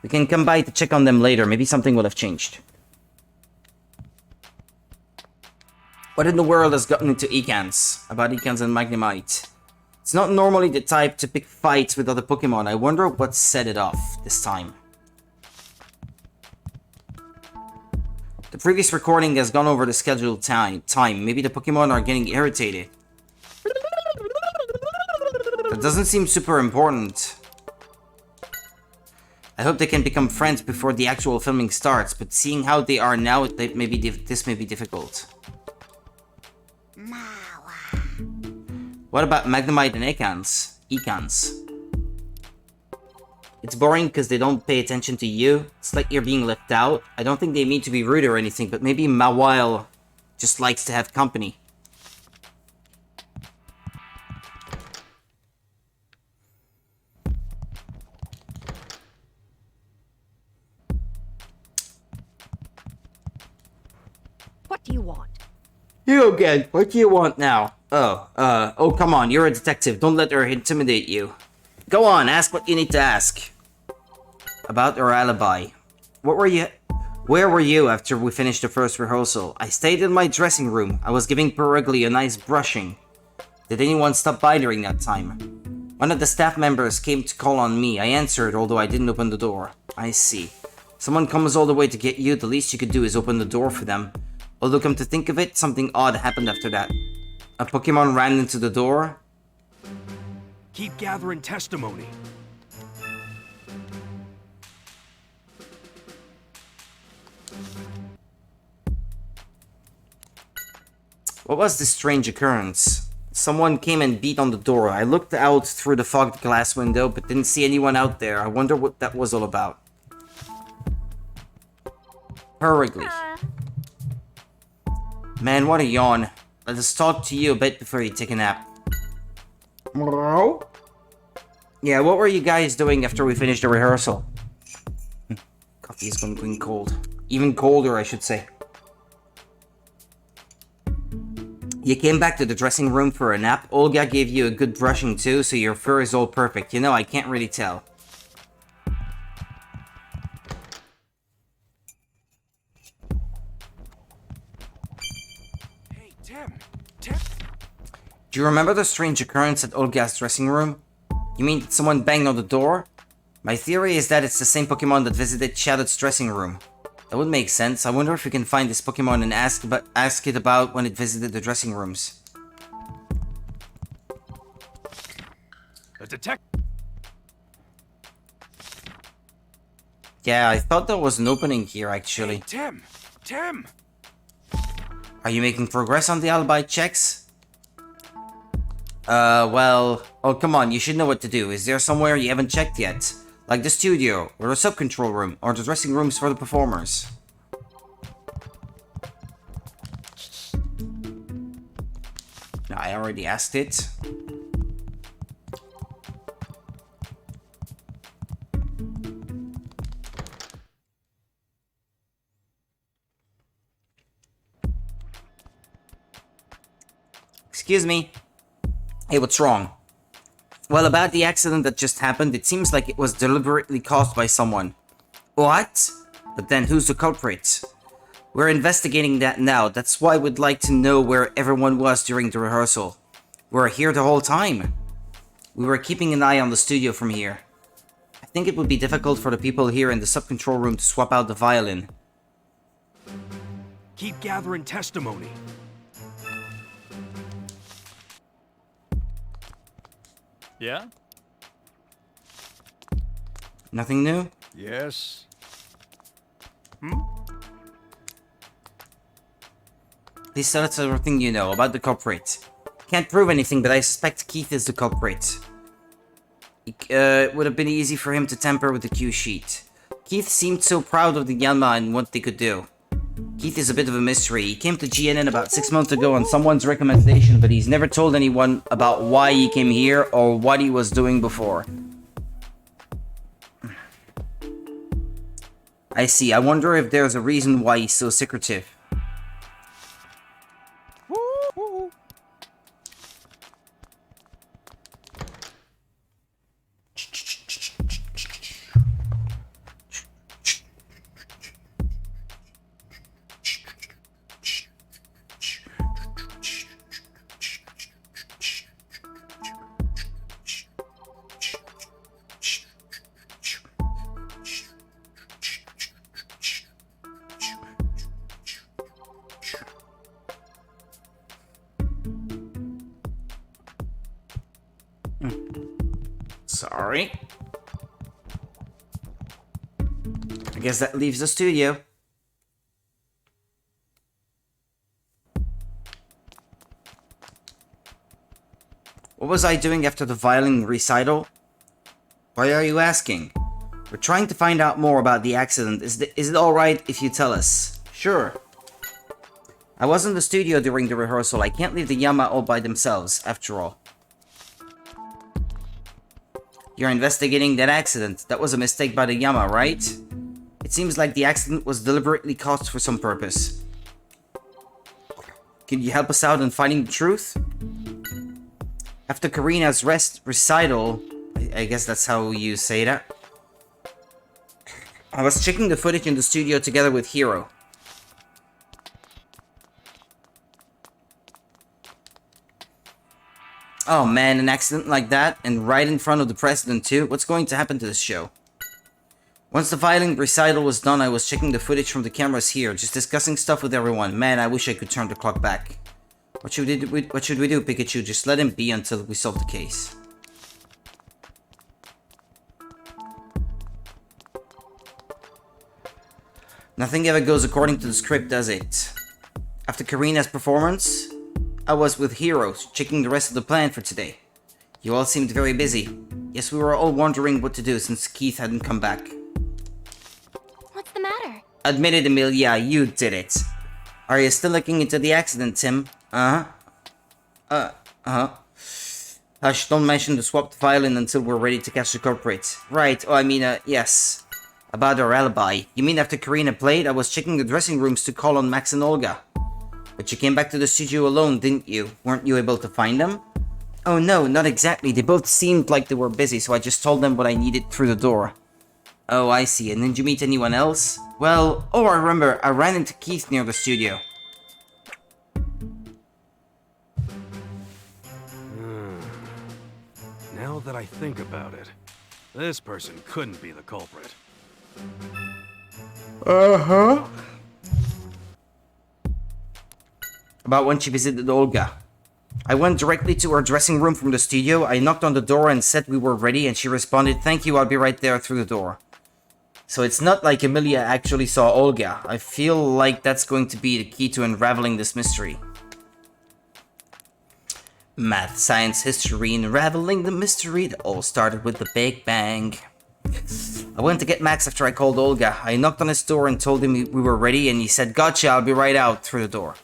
We can come by to check on them later. Maybe something will have changed. What in the world has gotten into Ecans? About Ecans and Magnemite. It's not normally the type to pick fights with other Pokemon. I wonder what set it off this time. The previous recording has gone over the scheduled time. Maybe the Pokemon are getting irritated. That doesn't seem super important. I hope they can become friends before the actual filming starts, but seeing how they are now, this may be difficult. What about Magnemite and Ecans? It's boring because they don't pay attention to you. It's like you're being left out. I don't think they mean to be rude or anything, but maybe Mawile just likes to have company. What do you want? You again. What do you want now? Oh, come on. You're a detective. Don't let her intimidate you. Go on, ask what you need to ask. About her alibi. Where were you after we finished the first rehearsal? I stayed in my dressing room. I was giving Perugly a nice brushing. Did anyone stop by during that time? One of the staff members came to call on me. I answered, although I didn't open the door. I see. Someone comes all the way to get you, the least you could do is open the door for them. Although come to think of it, something odd happened after that. A Pokemon ran into the door. Keep gathering testimony. What was this strange occurrence? Someone came and beat on the door. I looked out through the fogged glass window, but didn't see anyone out there. I wonder what that was all about. Hurriedly. Man, what a yawn. Let us talk to you a bit before you take a nap. Yeah, what were you guys doing after we finished the rehearsal? Coffee's going cold. Even colder, I should say. You came back to the dressing room for a nap. Olga gave you a good brushing too, so your fur is all perfect. You know, I can't really tell. Hey, Tim. Do you remember the strange occurrence at Olga's dressing room? You mean someone banged on the door? My theory is that it's the same Pokemon that visited Shadow's dressing room. That would make sense. I wonder if we can find this Pokemon and ask it about when it visited the dressing rooms. A detective. Yeah, I thought there was an opening here, actually. Hey, Tim. Are you making progress on the alibi checks? Well... Oh, come on, you should know what to do. Is there somewhere you haven't checked yet? Like the studio, or the sub-control room, or the dressing rooms for the performers. No, I already asked it. Excuse me. Hey, what's wrong? Well, about the accident that just happened, it seems like it was deliberately caused by someone. What? But then who's the culprit? We're investigating that now. That's why we'd like to know where everyone was during the rehearsal. We were here the whole time. We were keeping an eye on the studio from here. I think it would be difficult for the people here in the sub-control room to swap out the violin. Keep gathering testimony. Yeah? Nothing new? Yes. Please tell us everything you know about the culprit. Can't prove anything, but I suspect Keith is the culprit. It would have been easy for him to tamper with the cue sheet. Keith seemed so proud of the Yanma and what they could do. Keith is a bit of a mystery. He came to GNN about 6 months ago on someone's recommendation, but he's never told anyone about why he came here or what he was doing before. I see. I wonder if there's a reason why he's so secretive. Sorry. I guess that leaves the studio. What was I doing after the violin recital? Why are you asking? We're trying to find out more about the accident. Is it alright if you tell us? Sure. I was in the studio during the rehearsal. I can't leave the Yama all by themselves, after all. You're investigating that accident. That was a mistake by the Yama, right? It seems like the accident was deliberately caused for some purpose. Can you help us out in finding the truth? After Karina's recital, I guess that's how you say that. I was checking the footage in the studio together with Hiro. Oh man, an accident like that, and right in front of the president too? What's going to happen to this show? Once the violin recital was done, I was checking the footage from the cameras here, just discussing stuff with everyone. Man, I wish I could turn the clock back. What should we do, Pikachu? Just let him be until we solve the case. Nothing ever goes according to the script, does it? After Karina's performance, I was with Hiro, checking the rest of the plan for today. You all seemed very busy. Yes, we were all wondering what to do since Keith hadn't come back. What's the matter? Admit it, Emilia, you did it. Are you still looking into the accident, Tim? Hush, don't mention the swapped violin until we're ready to catch the culprit. Right, oh, I mean, yes. About our alibi. You mean after Karina played, I was checking the dressing rooms to call on Max and Olga. But you came back to the studio alone, didn't you? Weren't you able to find them? Oh no, not exactly. They both seemed like they were busy, so I just told them what I needed through the door. Oh, I see. And did you meet anyone else? Well, oh, I remember. I ran into Keith near the studio. Now that I think about it, this person couldn't be the culprit. About when she visited Olga. I went directly to her dressing room from the studio. I knocked on the door and said we were ready, and she responded, "Thank you, I'll be right there," through the door. So it's not like Emilia actually saw Olga. I feel like that's going to be the key to unraveling this mystery. Math, science, history, unraveling the mystery. It all started with the Big Bang. I went to get Max after I called Olga. I knocked on his door and told him we were ready, and he said, "Gotcha, I'll be right out," through the door.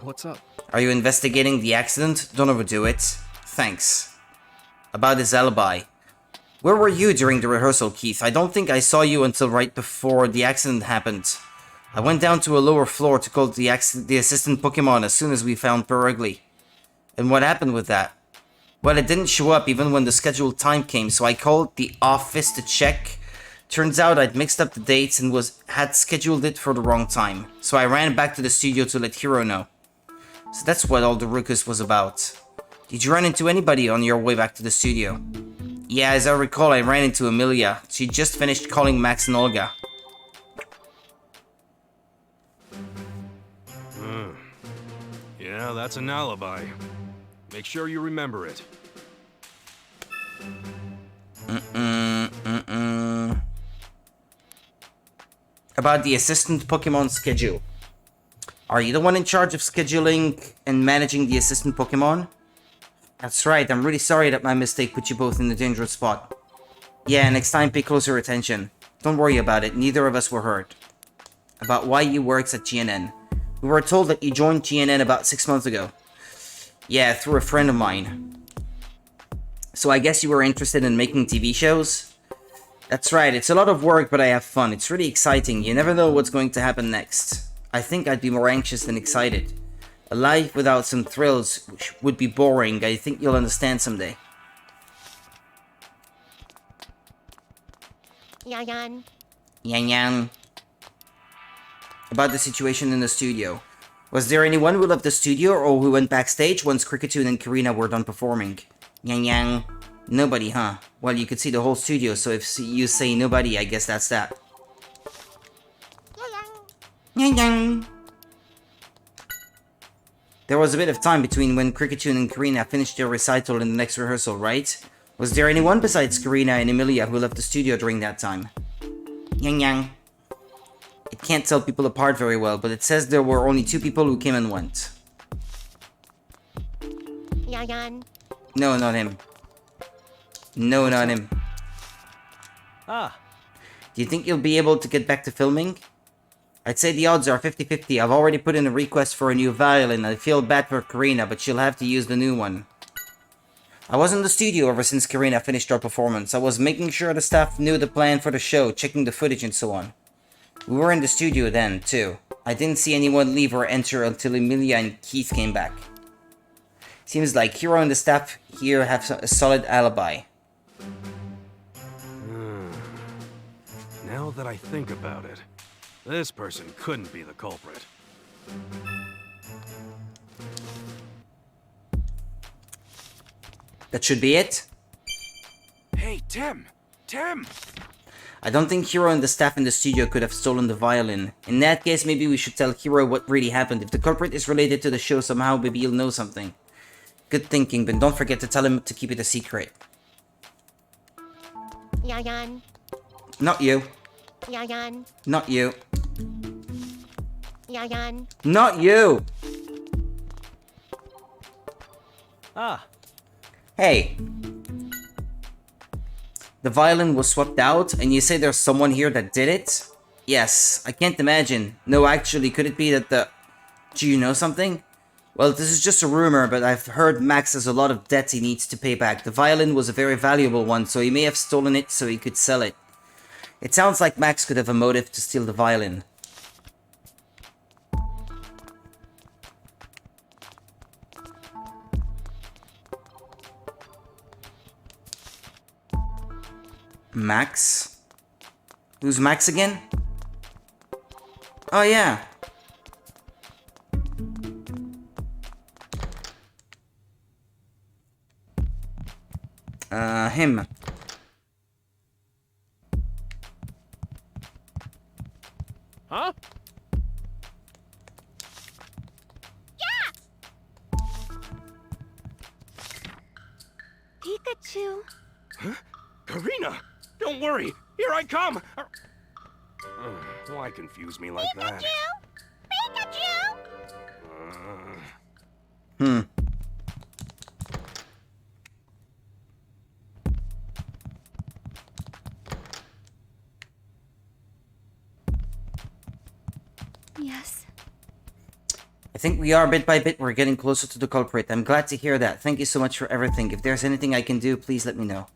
What's up? Are you investigating the accident? Don't overdo it. Thanks. About his alibi. Where were you during the rehearsal, Keith? I don't think I saw you until right before the accident happened. I went down to a lower floor to call the assistant Pokemon as soon as we found Perugly. And what happened with that? Well, it didn't show up even when the scheduled time came, so I called the office to check. Turns out I'd mixed up the dates and had scheduled it for the wrong time. So I ran back to the studio to let Hiro know. So that's what all the ruckus was about. Did you run into anybody on your way back to the studio? Yeah, as I recall, I ran into Emilia. She just finished calling Max and Olga. Yeah, that's an alibi. Make sure you remember it. about the assistant Pokemon schedule. Are you the one in charge of scheduling and managing the assistant Pokemon? That's right, I'm really sorry that my mistake put you both in a dangerous spot. Yeah, next time pay closer attention. Don't worry about it, neither of us were hurt. About why you works at GNN. We were told that you joined GNN about 6 months ago. Yeah, through a friend of mine. So I guess you were interested in making TV shows? That's right, it's a lot of work, but I have fun. It's really exciting. You never know what's going to happen next. I think I'd be more anxious than excited. A life without some thrills would be boring. I think you'll understand someday. Yan. Yan yan. About the situation in the studio. Was there anyone who left the studio or who went backstage once Cricketune and Karina were done performing? Yang yang. Nobody, huh? Well, you could see the whole studio, so if you say nobody, I guess that's that. Yang yang. There was a bit of time between when Cricketune and Karina finished their recital and the next rehearsal, right? Was there anyone besides Karina and Emilia who left the studio during that time? Yang yang. It can't tell people apart very well, but it says there were only 2 people who came and went. Yan. No, not him. No, not him. Ah, Do you think you'll be able to get back to filming? I'd say the odds are 50-50. I've already put in a request for a new violin. I feel bad for Karina, but she'll have to use the new one. I was in the studio ever since Karina finished our performance. I was making sure the staff knew the plan for the show, checking the footage and so on. We were in the studio then, too. I didn't see anyone leave or enter until Emilia and Keith came back. Seems like Hiro and the staff here have a solid alibi. Now that I think about it, this person couldn't be the culprit. That should be it? Hey, Tim! Tim! I don't think Hiro and the staff in the studio could have stolen the violin. In that case, maybe we should tell Hiro what really happened. If the culprit is related to the show somehow, maybe he'll know something. Good thinking, but don't forget to tell him to keep it a secret. Yan. Not you. Yan. Not you. Yan. Not you! ah. Hey. The violin was swapped out, and you say there's someone here that did it? Yes, I can't imagine. No, actually, could it be that the... Do you know something? Well, this is just a rumor, but I've heard Max has a lot of debts he needs to pay back. The violin was a very valuable one, so he may have stolen it so he could sell it. It sounds like Max could have a motive to steal the violin. Max? Who's Max again? Oh yeah. Him. Huh? Pikachu. Karina! Don't worry! Here I come! Why confuse me like that? Pikachu! Hmm. Yes. I think we are, bit by bit, we're getting closer to the culprit. I'm glad to hear that. Thank you so much for everything. If there's anything I can do, please let me know.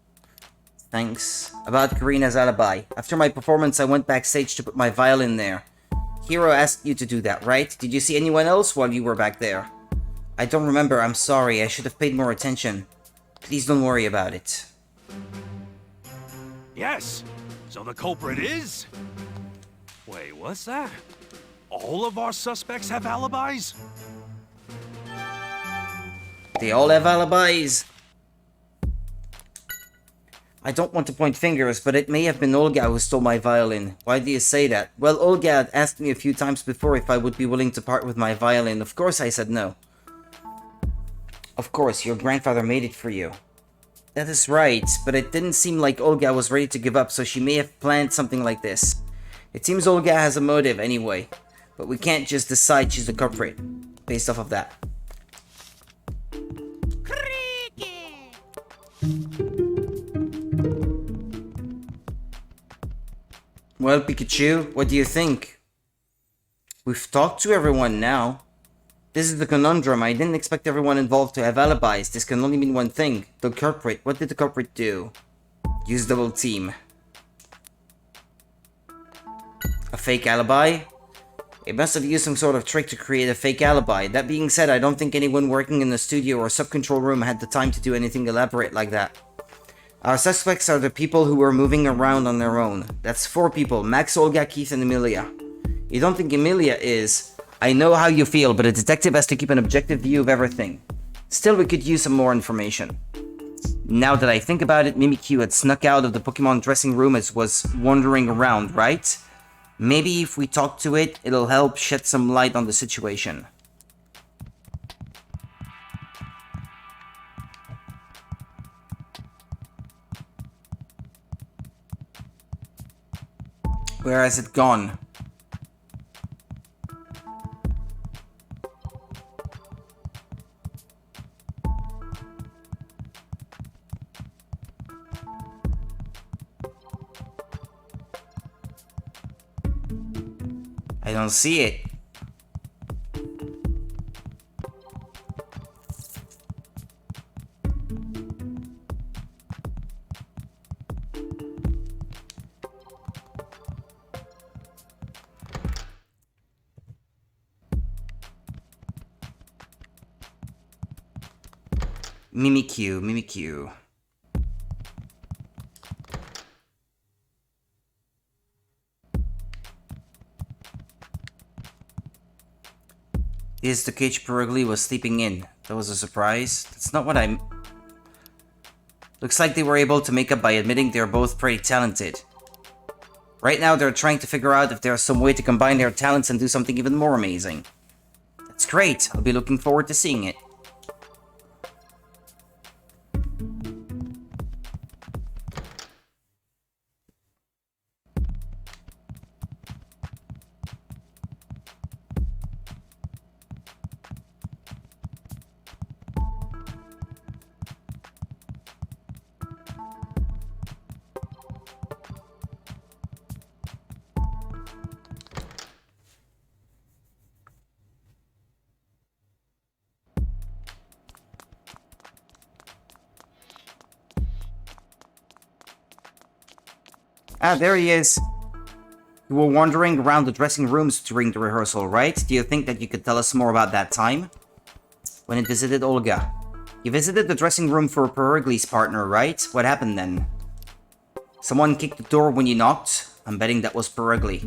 Thanks. About Karina's alibi. After my performance, I went backstage to put my violin there. Hiro asked you to do that, right? Did you see anyone else while you were back there? I don't remember, I'm sorry. I should have paid more attention. Please don't worry about it. Yes! So the culprit is... Wait, what's that? All of our suspects have alibis? They all have alibis. I don't want to point fingers, but it may have been Olga who stole my violin. Why do you say that? Well, Olga had asked me a few times before if I would be willing to part with my violin. Of course I said no. Of course, your grandfather made it for you. That is right, but it didn't seem like Olga was ready to give up, so she may have planned something like this. It seems Olga has a motive anyway, but we can't just decide she's the culprit based off of that. Well, Pikachu, what do you think? We've talked to everyone now. This is the conundrum. I didn't expect everyone involved to have alibis. This can only mean one thing. The culprit. What did the culprit do? Use double team. A fake alibi? It must have used some sort of trick to create a fake alibi. That being said, I don't think anyone working in the studio or sub-control room had the time to do anything elaborate like that. Our suspects are the people who were moving around on their own. That's 4 people. Max, Olga, Keith, and Emilia. You don't think Emilia is? I know how you feel, but a detective has to keep an objective view of everything. Still, we could use some more information. Now that I think about it, Mimikyu had snuck out of the Pokemon dressing room as was wandering around, right? Maybe if we talk to it, it'll help shed some light on the situation. Where has it gone? I don't see it. Mimikyu. This is the cage Perugly was sleeping in. That was a surprise. That's not what I'm... Looks like they were able to make up by admitting they're both pretty talented. Right now they're trying to figure out if there's some way to combine their talents and do something even more amazing. That's great. I'll be looking forward to seeing it. Ah, there he is. You were wandering around the dressing rooms during the rehearsal, right? Do you think that you could tell us more about that time? When it visited Olga. You visited the dressing room for Perugly's partner, right? What happened then? Someone kicked the door when you knocked? I'm betting that was Perugly.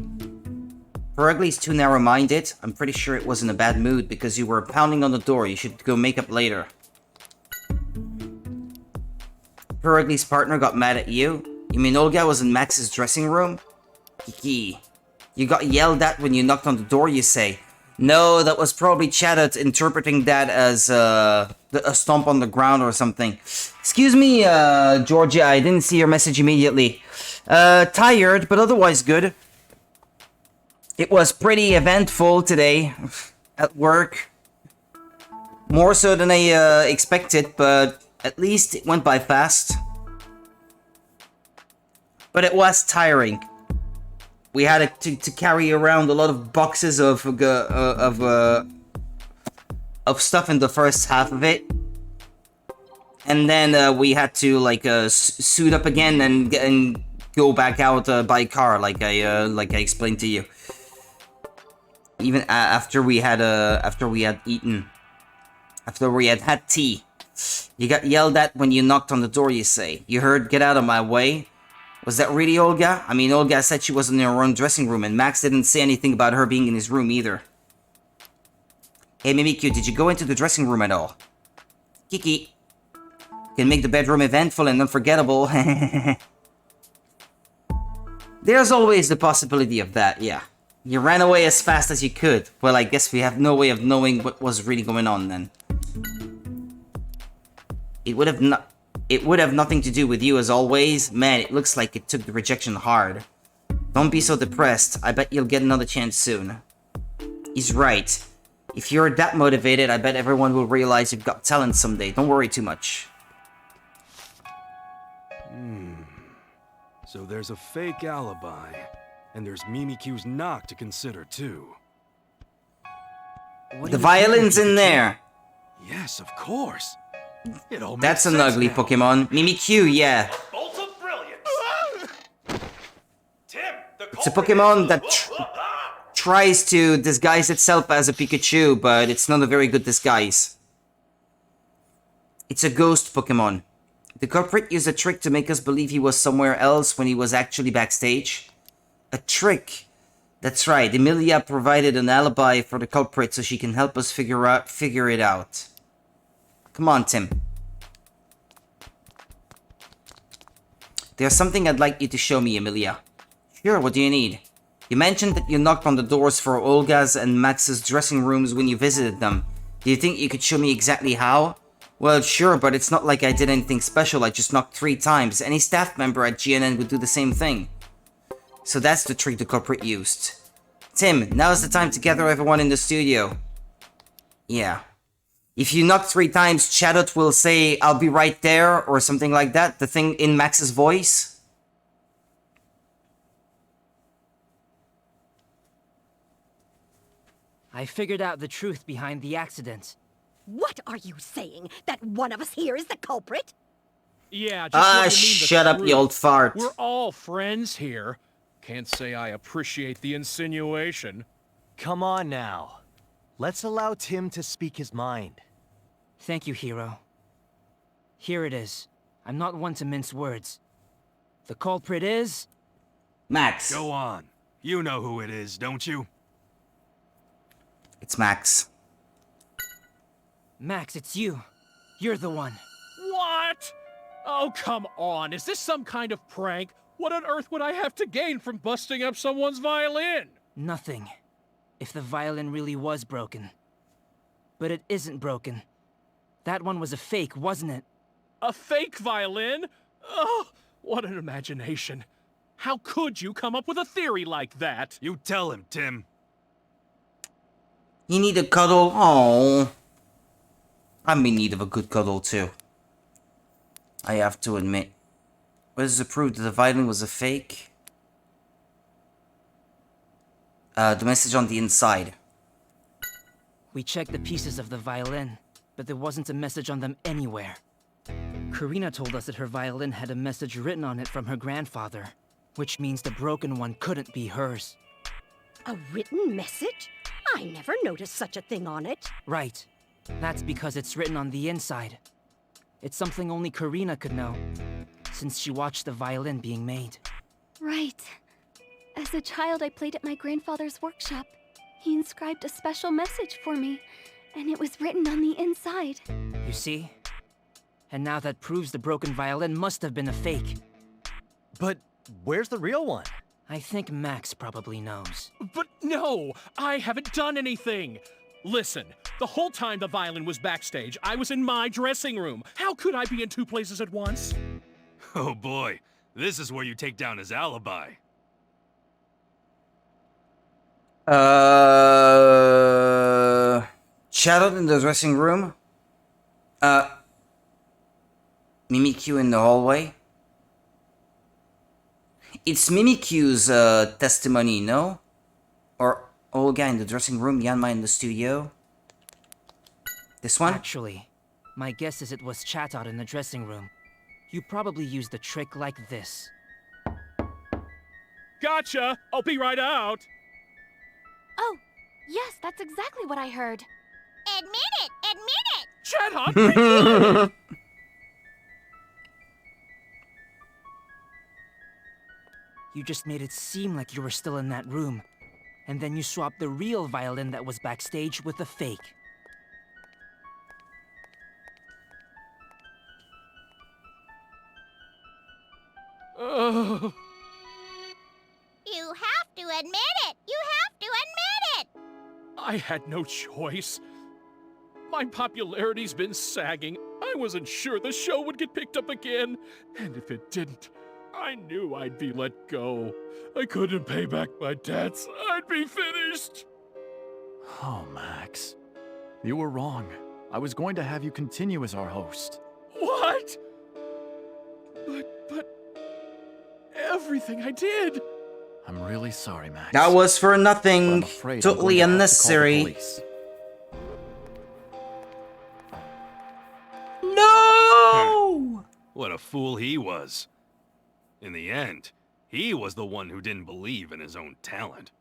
Perugly's too narrow-minded. I'm pretty sure it was in a bad mood because you were pounding on the door. You should go make up later. Perugly's partner got mad at you? You mean Olga was in Max's dressing room? Kiki. You got yelled at when you knocked on the door, you say? No, that was probably Chatot interpreting that as a stomp on the ground or something. Excuse me, Georgia, I didn't see your message immediately. Tired, but otherwise good. It was pretty eventful today at work. More so than I expected, but at least it went by fast. But it was tiring. We had to carry around a lot of boxes of stuff in the first half of it, and then we had to like suit up again and go back out by car, like I explained to you. Even after we had eaten, after we had tea, you got yelled at when you knocked on the door. You say you heard "Get out of my way." Was that really Olga? I mean, Olga said she was in her own dressing room, and Max didn't say anything about her being in his room either. Hey, Mimikyu, did you go into the dressing room at all? Kiki. Can make the bedroom eventful and unforgettable. There's always the possibility of that, yeah. You ran away as fast as you could. Well, I guess we have no way of knowing what was really going on then. It would have nothing to do with you as always. Man, it looks like it took the rejection hard. Don't be so depressed. I bet you'll get another chance soon. He's right. If you're that motivated, I bet everyone will realize you've got talent someday. Don't worry too much. So there's a fake alibi, and there's Mimikyu's knock to consider too. What The do you violin's think, in Pikachu? there. Yes, of course. It all That's makes an sense ugly now. Pokemon. Mimikyu, yeah. Bolt of brilliance. Tim, the It's a Pokemon that tries to disguise itself as a Pikachu, but it's not a very good disguise. It's a ghost Pokemon. The culprit used a trick to make us believe he was somewhere else when he was actually backstage. A trick. That's right, Emilia provided an alibi for the culprit so she can help us figure it out. Come on, Tim. There's something I'd like you to show me, Emilia. Sure, what do you need? You mentioned that you knocked on the doors for Olga's and Max's dressing rooms when you visited them. Do you think you could show me exactly how? Well, sure, but it's not like I did anything special. I just knocked 3 times. Any staff member at GNN would do the same thing. So that's the trick the culprit used. Tim, now's the time to gather everyone in the studio. Yeah. If you knock 3 times, Chatot will say, "I'll be right there," or something like that. The thing in Max's voice. I figured out the truth behind the accident. What are you saying? That one of us here is the culprit? Yeah, just what do you mean the Shut up, you truth? old fart. We're all friends here. Can't say I appreciate the insinuation. Come on now. Let's allow Tim to speak his mind. Thank you, Hero. Here it is. I'm not one to mince words. The culprit is... Max. Go on. You know who it is, don't you? It's Max. Max, it's you. You're the one. What? Oh, come on. Is this some kind of prank? What on earth would I have to gain from busting up someone's violin? Nothing. If the violin really was broken. But it isn't broken. That one was a fake, wasn't it? A fake violin? Oh, what an imagination. How could you come up with a theory like that? You tell him, Tim. You need a cuddle? Oh, I'm in need of a good cuddle too. I have to admit. What does it prove that the violin was a fake? The message on the inside. We checked the pieces of the violin, but there wasn't a message on them anywhere. Karina told us that her violin had a message written on it from her grandfather, which means the broken one couldn't be hers. A written message? I never noticed such a thing on it. Right. That's because it's written on the inside. It's something only Karina could know, since she watched the violin being made. Right. As a child, I played at my grandfather's workshop. He inscribed a special message for me, and it was written on the inside. You see? And now that proves the broken violin must have been a fake. But where's the real one? I think Max probably knows. But no, I haven't done anything. Listen, the whole time the violin was backstage, I was in my dressing room. How could I be in 2 places at once? Oh boy, this is where you take down his alibi. Shadow in the dressing room. Mimikyu in the hallway. It's Mimikyu's testimony, no? Or Olga in the dressing room, Yanma in the studio. This one? Actually, my guess is it was Chatot in the dressing room. You probably used a trick like this. Gotcha! I'll be right out! Oh, yes, that's exactly what I heard. Admit it! Admit it! Chatot, right here! You just made it seem like you were still in that room. And then you swapped the real violin that was backstage with the fake. Oh. You have to admit it! You have to admit it! I had no choice. My popularity's been sagging. I wasn't sure the show would get picked up again. And if it didn't, I knew I'd be let go. I couldn't pay back my debts. I'd be finished. Oh, Max. You were wrong. I was going to have you continue as our host. What? But everything I did. I'm really sorry, Max. That was for But I'm nothing. afraid I'm Totally going to have to call the unnecessary. police. No! What a fool he was. In the end, he was the one who didn't believe in his own talent.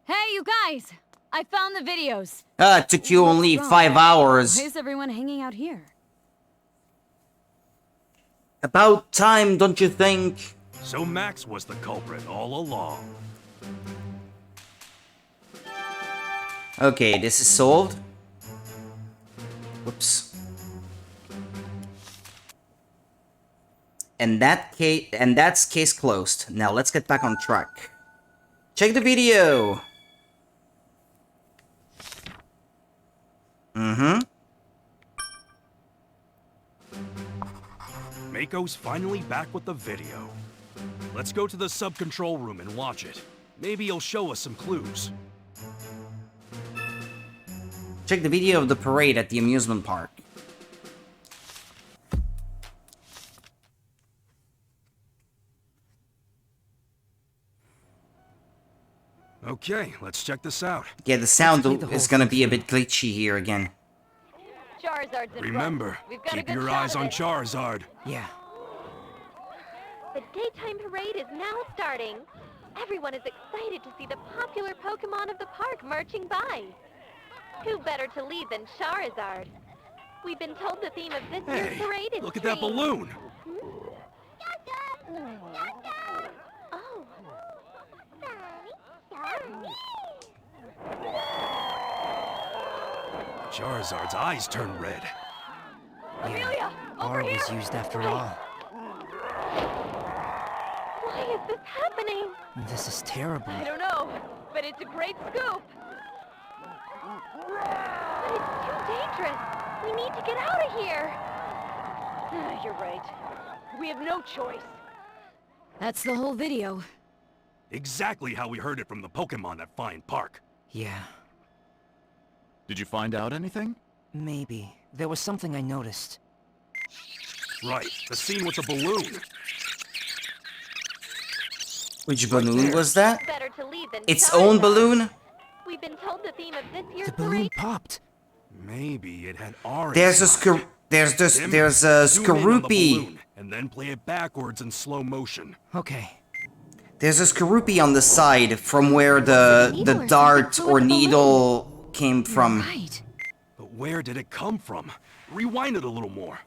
Hey, you guys! I found the videos. It took you only What's wrong? 5 hours. Why is everyone hanging out here? About time, don't you think? So Max was the culprit all along. Okay, this is solved. Whoops. And that's case closed. Now let's get back on track. Check the video. Mako's finally back with the video. Let's go to the sub-control room and watch it. Maybe he'll show us some clues. Check the video of the parade at the amusement park. Okay, let's check this out. Yeah, the sound play the is whole gonna be a bit glitchy here again. Charizard's in Remember, front. We've got a keep good your shot eyes of on it. Charizard. Yeah. The daytime parade is now starting. Everyone is excited to see the popular Pokemon of the park marching by. Who better to lead than Charizard? We've been told the theme of this year's Hey, parade is look at that dreams. balloon. Oh. Charizard's eyes turn red. Amelia, over R here. was used after all. Why is this happening? This is terrible. I don't know, but it's a great scoop. But it's too dangerous. We need to get out of here. You're right. We have no choice. That's the whole video. Exactly how we heard it from the Pokemon at Fine Park. Yeah, Did you find out anything? maybe. There was something I noticed. Right, the scene with the balloon. Which balloon was that? Better to lead than Its Charizard. own balloon? We've been told the theme of this year's The balloon parade. popped. Maybe it had orange. There's a inside. there's a Zoom in on the Skorupi. balloon, and then play it backwards in slow motion. Okay. There's a Skorupi on the side from where the Needle or dart something or flew with the needle came from. Right. But where did it come from? Rewind it a little more.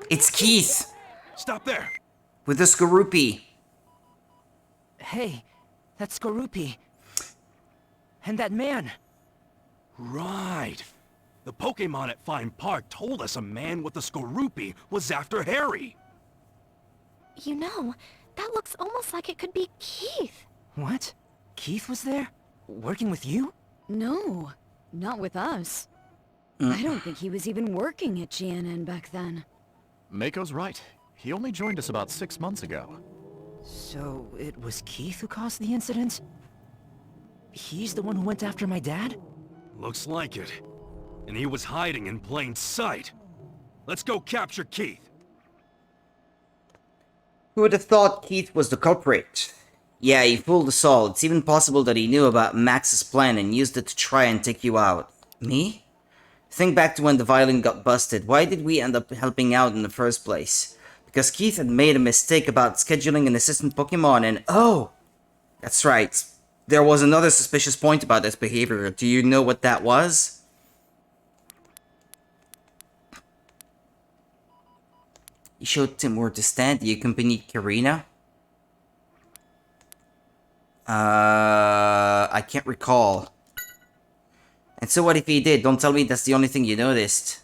It's Keith Stop there. with the Skorupi. Hey, that's Skorupi. And that man. Right. The Pokemon at Fine Park told us a man with a Skorupi was after Harry. You know, that looks almost like it could be Keith. What? Keith was there? Working with you? No, not with us. I don't think he was even working at GNN back then. Mako's right. He only joined us about 6 months ago. So, it was Keith who caused the incident? He's the one who went after my dad? Looks like it. And he was hiding in plain sight. Let's go capture Keith. Who would have thought Keith was the culprit? Yeah, he fooled us all. It's even possible that he knew about Max's plan and used it to try and take you out. Me? Think back to when the violin got busted. Why did we end up helping out in the first place? Because Keith had made a mistake about scheduling an assistant Pokemon and... Oh! That's right. There was another suspicious point about this behavior. Do you know what that was? You showed Tim where to stand. You accompanied Karina? I can't recall. And so what if he did? Don't tell me that's the only thing you noticed.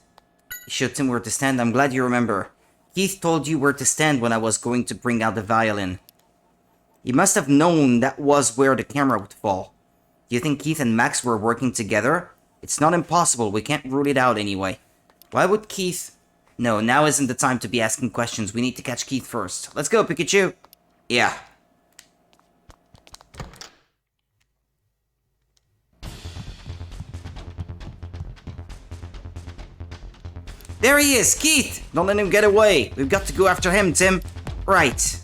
You showed him where to stand. I'm glad you remember. Keith told you where to stand when I was going to bring out the violin. He must have known that was where the camera would fall. Do you think Keith and Max were working together? It's not impossible, we can't rule it out anyway. Why would Keith... No, now isn't the time to be asking questions. We need to catch Keith first. Let's go, Pikachu! Yeah. There he is! Keith! Don't let him get away! We've got to go after him, Tim. Right.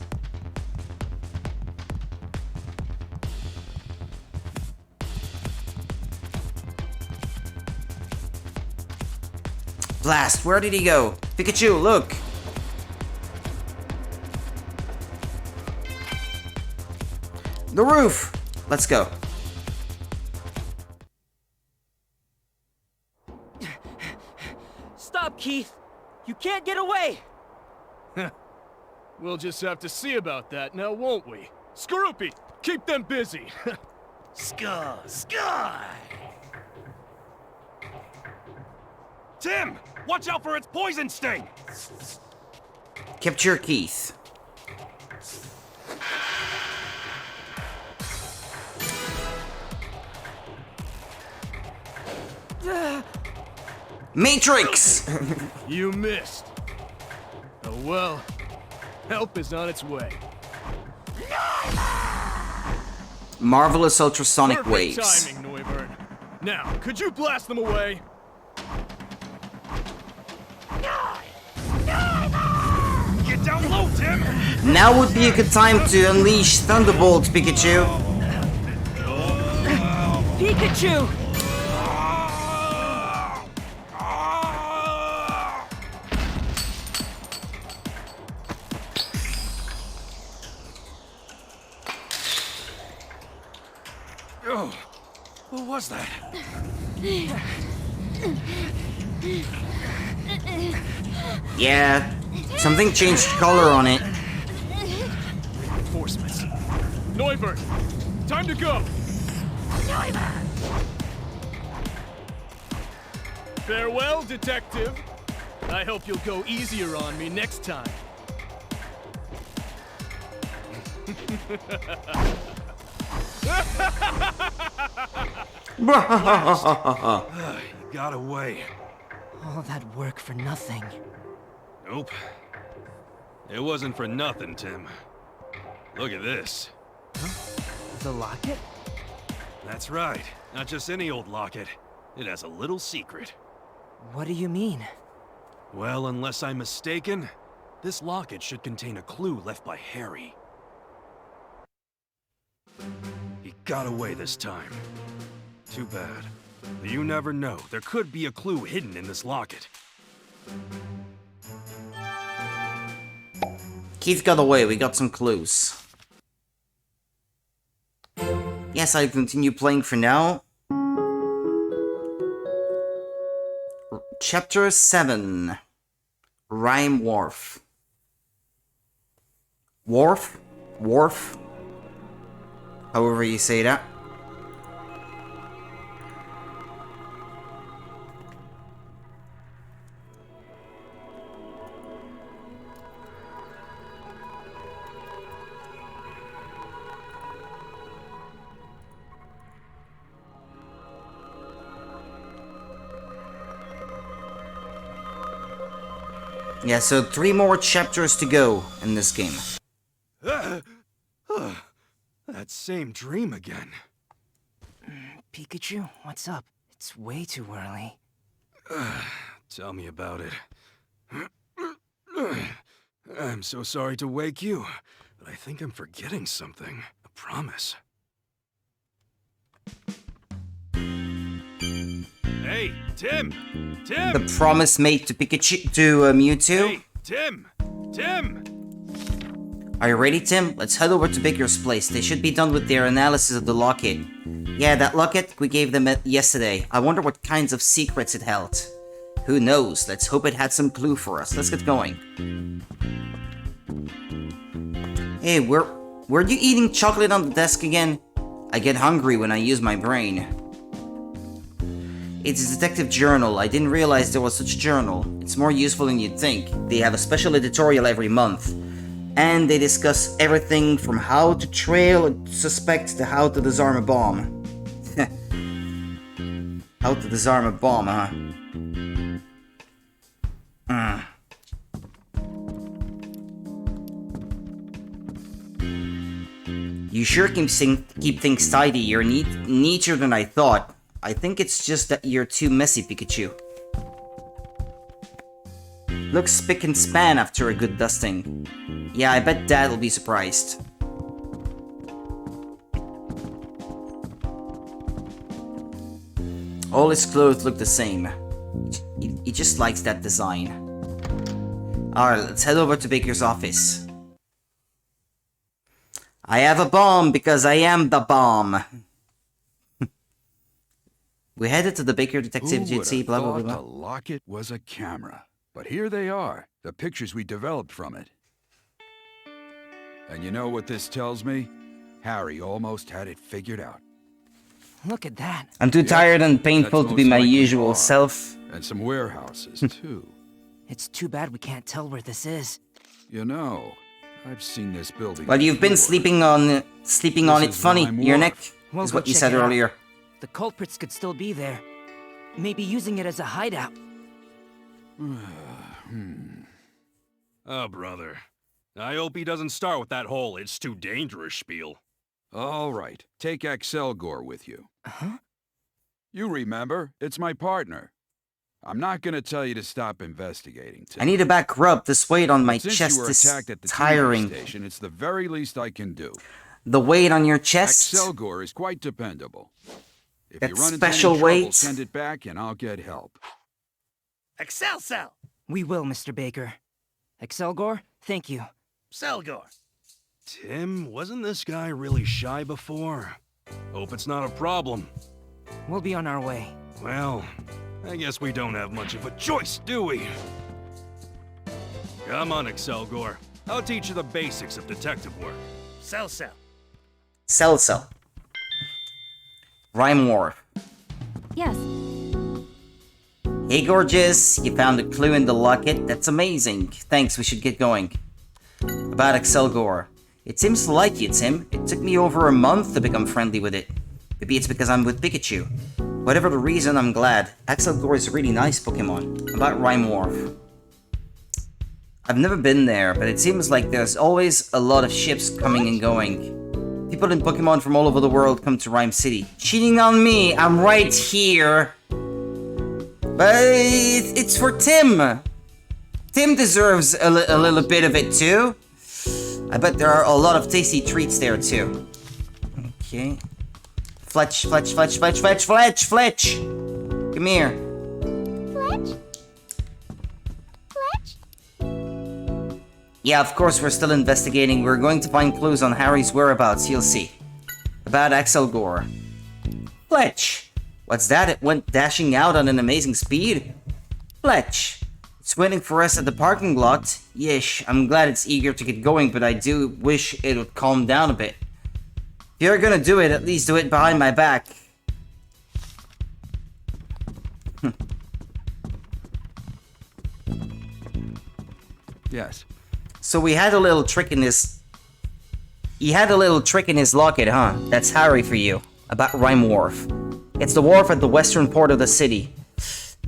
Blast, where did he go? Pikachu, look! The roof! Let's go. Stop, Keith! You can't get away! We'll just have to see about that now, won't we? Skorupi, keep them busy! Sky! Tim! Watch out for its poison sting! Capture Keith. Matrix! You missed. Oh well, help is on its way. Marvelous ultrasonic Perfect waves. timing, Neuburn. Now, could you blast them away? Get down low, Tim! Now would be a good time to unleash Thunderbolt, Pikachu. Pikachu! Oh, what was that? Yeah, something changed color on it. Reinforcements. Neuburn, time to go! Farewell, detective. I hope you'll go easier on me next time. You got away. All that work for nothing. Nope. It wasn't for nothing, Tim. Look at this. The locket? That's right. Not just any old locket. It has a little secret. What do you mean? Well, unless I'm mistaken, this locket should contain a clue left by Harry. He got away this time. Too bad. But you never know. There could be a clue hidden in this locket. Keith got away, we got some clues. Yes, I'll continue playing for now. Chapter 7. Rhyme Wharf. Wharf? Wharf? However you say that. Yeah, so 3 more chapters to go in this game. That same dream again. Pikachu, what's up? It's way too early. Tell me about it. I'm so sorry to wake you, but I think I'm forgetting something. I promise. Hey, Tim! Tim! The promise made to Pikachu, to Mewtwo. Hey, Tim! Tim! Are you ready, Tim? Let's head over to Baker's place. They should be done with their analysis of the locket. Yeah, that locket, we gave them yesterday. I wonder what kinds of secrets it held. Who knows? Let's hope it had some clue for us. Let's get going. Hey, were you eating chocolate on the desk again? I get hungry when I use my brain. It's a detective journal. I didn't realize there was such a journal. It's more useful than you'd think. They have a special editorial every month. And they discuss everything from how to trail a suspect to how to disarm a bomb. How to disarm a bomb, huh? You sure keep things tidy. You're neater than I thought. I think it's just that you're too messy, Pikachu. Looks spick and span after a good dusting. Yeah, I bet Dad will be surprised. All his clothes look the same. He just likes that design. Alright, let's head over to Baker's office. I have a bomb because I am the bomb. We headed to the Baker Detective Agency, blah blah blah. The locket was a camera, but here they are, the pictures we developed from it. And you know what this tells me? Harry almost had it figured out. Look at that. I'm too tired and painful to be my usual self. And some warehouses, too. It's too bad we can't tell where this is. You know, I've seen this building. Well, you've been sleeping on it funny, your neck, We'll is go what you check said it out. earlier. The culprits could still be there. Maybe using it as a hideout. Oh, brother. I hope he doesn't start with that whole "it's too dangerous" spiel. All right, take Excelgor with you. Huh? You remember, it's my partner. I'm not gonna tell you to stop investigating, Tim. I need a back rub. This weight on my Since chest you were is attacked at the tiring. TV station, it's the very least I can do. The weight on your chest? Excelgor is quite dependable. If That you run into special any trouble, weight? send it back and I'll get help. Excel! We will, Mr. Baker. Excelgor, thank you. Selgor! Tim, wasn't this guy really shy before? Hope it's not a problem. We'll be on our way. Well, I guess we don't have much of a choice, do we? Come on, Excelgor. I'll teach you the basics of detective work. Cell. Cell. Rhyme Wharf. Yes. Hey, gorgeous. You found a clue in the locket. That's amazing. Thanks, we should get going. About Excelgor. It seems to like you, Tim. It took me over a month to become friendly with it. Maybe it's because I'm with Pikachu. Whatever the reason, I'm glad. Excelgor is a really nice Pokemon. About Rhyme Wharf. I've never been there, but it seems like there's always a lot of ships coming and going. People in Pokemon from all over the world come to Rhyme City. Cheating on me! I'm right here! But it's for Tim! Tim deserves a little bit of it too. I bet there are a lot of tasty treats there too. Okay. Fletch! Come here. Fletch? Yeah, of course we're still investigating. We're going to find clues on Harry's whereabouts, you'll see. About Excelgor. Fletch! What's that? It went dashing out on an amazing speed? Fletch! It's waiting for us at the parking lot. Yeesh, I'm glad it's eager to get going, but I do wish it would calm down a bit. If you're gonna do it, at least do it behind my back. Yes. So we had a little trick in this... He had a little trick in his locket, huh? That's Harry for you. About Rhyme Wharf. It's the wharf at the western port of the city.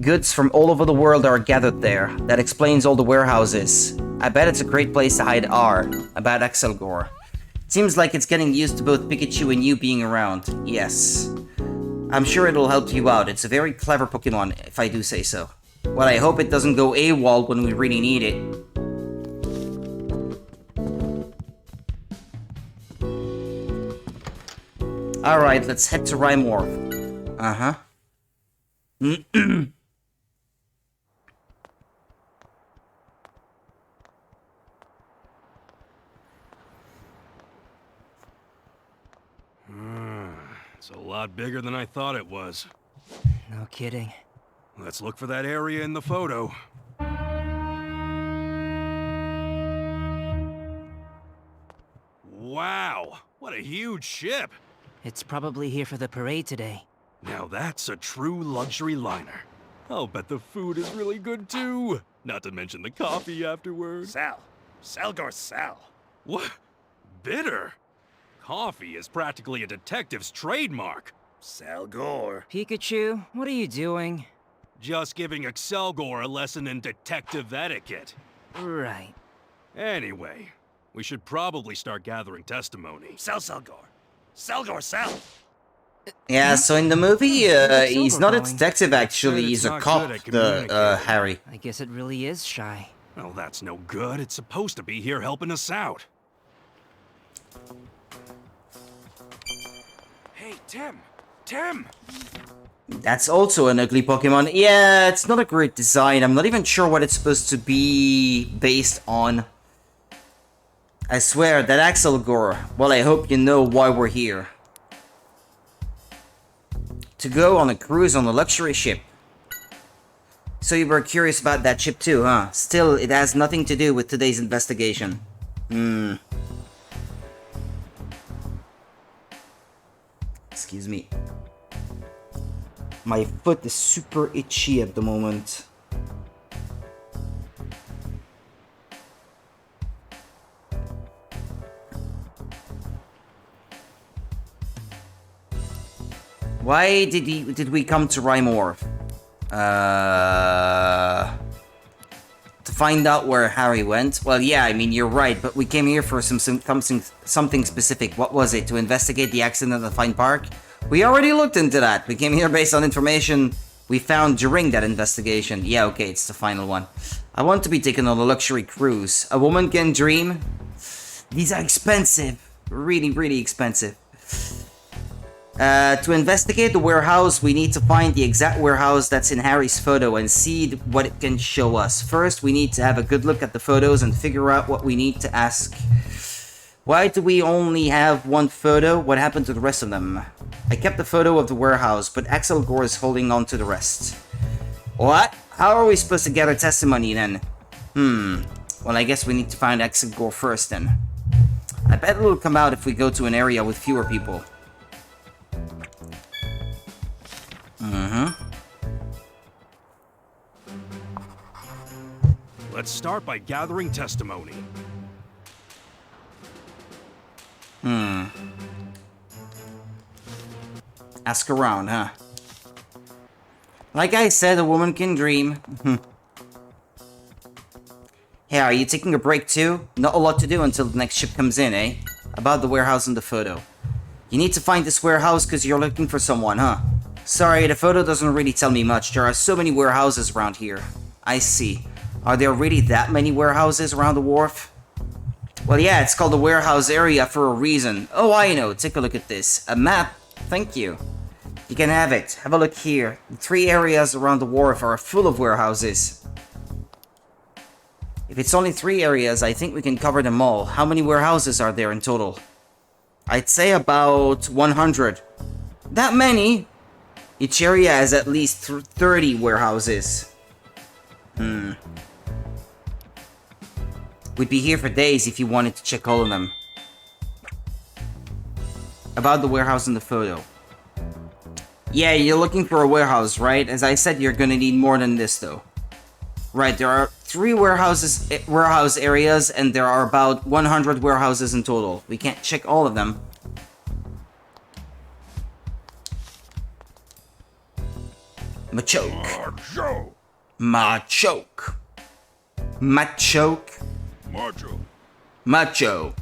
Goods from all over the world are gathered there. That explains all the warehouses. I bet it's a great place to hide R. About Excelgor. Seems like it's getting used to both Pikachu and you being around. Yes. I'm sure it'll help you out. It's a very clever Pokemon, if I do say so. Well, I hope it doesn't go AWOL when we really need it. Alright, let's head to Rhyme Wharf. Uh-huh. It's a lot bigger than I thought it was. No kidding. Let's look for that area in the photo. Wow, what a huge ship! It's probably here for the parade today. Now that's a true luxury liner. I'll bet the food is really good too. Not to mention the coffee afterwards. Selgor. What? Bitter? Coffee is practically a detective's trademark. Salgor. Pikachu, what are you doing? Just giving Excelgor a lesson in detective etiquette. Right. Anyway, we should probably start gathering testimony. Salgor. Salgor, Sal. Yeah, so in the movie, he's not a going? detective actually, Said he's it's a not cop, good at the, communicating. Harry. I guess it really is Shy. Well, that's no good. It's supposed to be here helping us out. Hey, Tim! Tim! That's also an ugly Pokemon. Yeah, it's not a great design. I'm not even sure what it's supposed to be based on. I swear, that Axelgor. Well, I hope you know why we're here. To go on a cruise on a luxury ship. So you were curious about that ship too, huh? Still, it has nothing to do with today's investigation. Excuse me. My foot is super itchy at the moment. Why did we come to Rymorph? To find out where Harry went? Well, yeah, I mean, you're right, but we came here for something specific. What was it? To investigate the accident at the Fine Park? We already looked into that. We came here based on information we found during that investigation. Yeah, okay, it's the final one. I want to be taken on a luxury cruise. A woman can dream? These are expensive. Really, really expensive. To investigate the warehouse, we need to find the exact warehouse that's in Harry's photo and see what it can show us. First, we need to have a good look at the photos and figure out what we need to ask. Why do we only have one photo? What happened to the rest of them? I kept the photo of the warehouse, but Axelgor is holding on to the rest. What? How are we supposed to gather testimony then? Well, I guess we need to find Axelgor first then. I bet it'll come out if we go to an area with fewer people. Let's start by gathering testimony. Ask around, huh? Like I said, a woman can dream. Hey, are you taking a break too? Not a lot to do until the next ship comes in, eh? About the warehouse in the photo. You need to find this warehouse because you're looking for someone, huh? Sorry, the photo doesn't really tell me much. There are so many warehouses around here. I see. Are there really that many warehouses around the wharf? Well, yeah, it's called the warehouse area for a reason. Oh, I know. Take a look at this. A map. Thank you. You can have it. Have a look here. The 3 areas around the wharf are full of warehouses. If it's only 3 areas, I think we can cover them all. How many warehouses are there in total? I'd say about 100. That many? Each area has at least 30 warehouses. We'd be here for days if you wanted to check all of them. About the warehouse in the photo. Yeah, you're looking for a warehouse, right? As I said, you're gonna need more than this, though. Right, there are 3 warehouse areas, and there are about 100 warehouses in total. We can't check all of them. Machoke. Machoke. Machoke. Macho. Macho.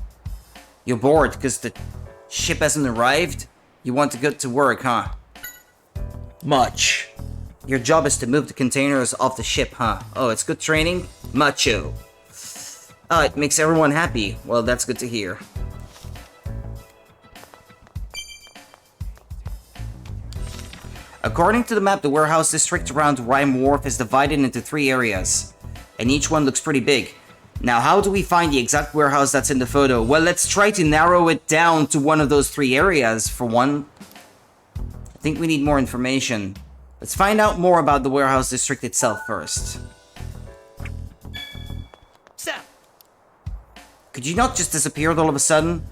You're bored because the ship hasn't arrived? You want to get to work, huh? Much. Your job is to move the containers off the ship, huh? Oh, it's good training? Macho. Oh, it makes everyone happy. Well, that's good to hear. According to the map, the warehouse district around Rhyme Wharf is divided into 3 areas. And each one looks pretty big. Now, how do we find the exact warehouse that's in the photo? Well, let's try to narrow it down to one of those 3 areas, for one. I think we need more information. Let's find out more about the warehouse district itself first. Sal. Could you not just disappear all of a sudden?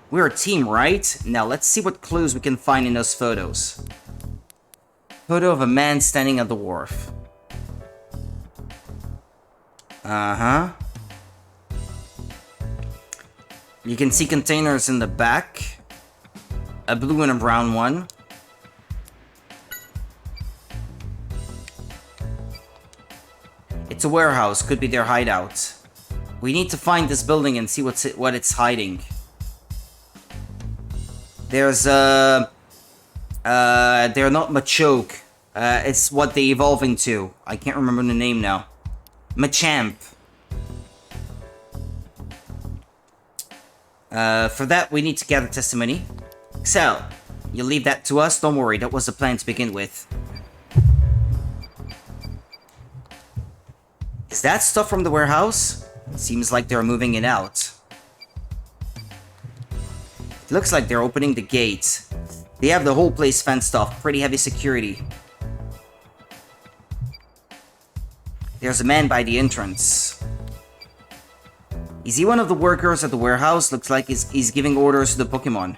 We're a team, right? Now, let's see what clues we can find in those photos. Photo of a man standing at the wharf. Uh-huh. You can see containers in the back. A blue and a brown one. It's a warehouse, could be their hideout. We need to find this building and see what it's hiding. There's they're not Machoke. It's what they evolve into. I can't remember the name now. Machamp. For that, we need to gather testimony. So, you leave that to us. Don't worry, that was the plan to begin with. Is that stuff from the warehouse? Seems like they're moving it out. It looks like they're opening the gate. They have the whole place fenced off. Pretty heavy security. There's a man by the entrance. Is he one of the workers at the warehouse? Looks like he's giving orders to the Pokemon.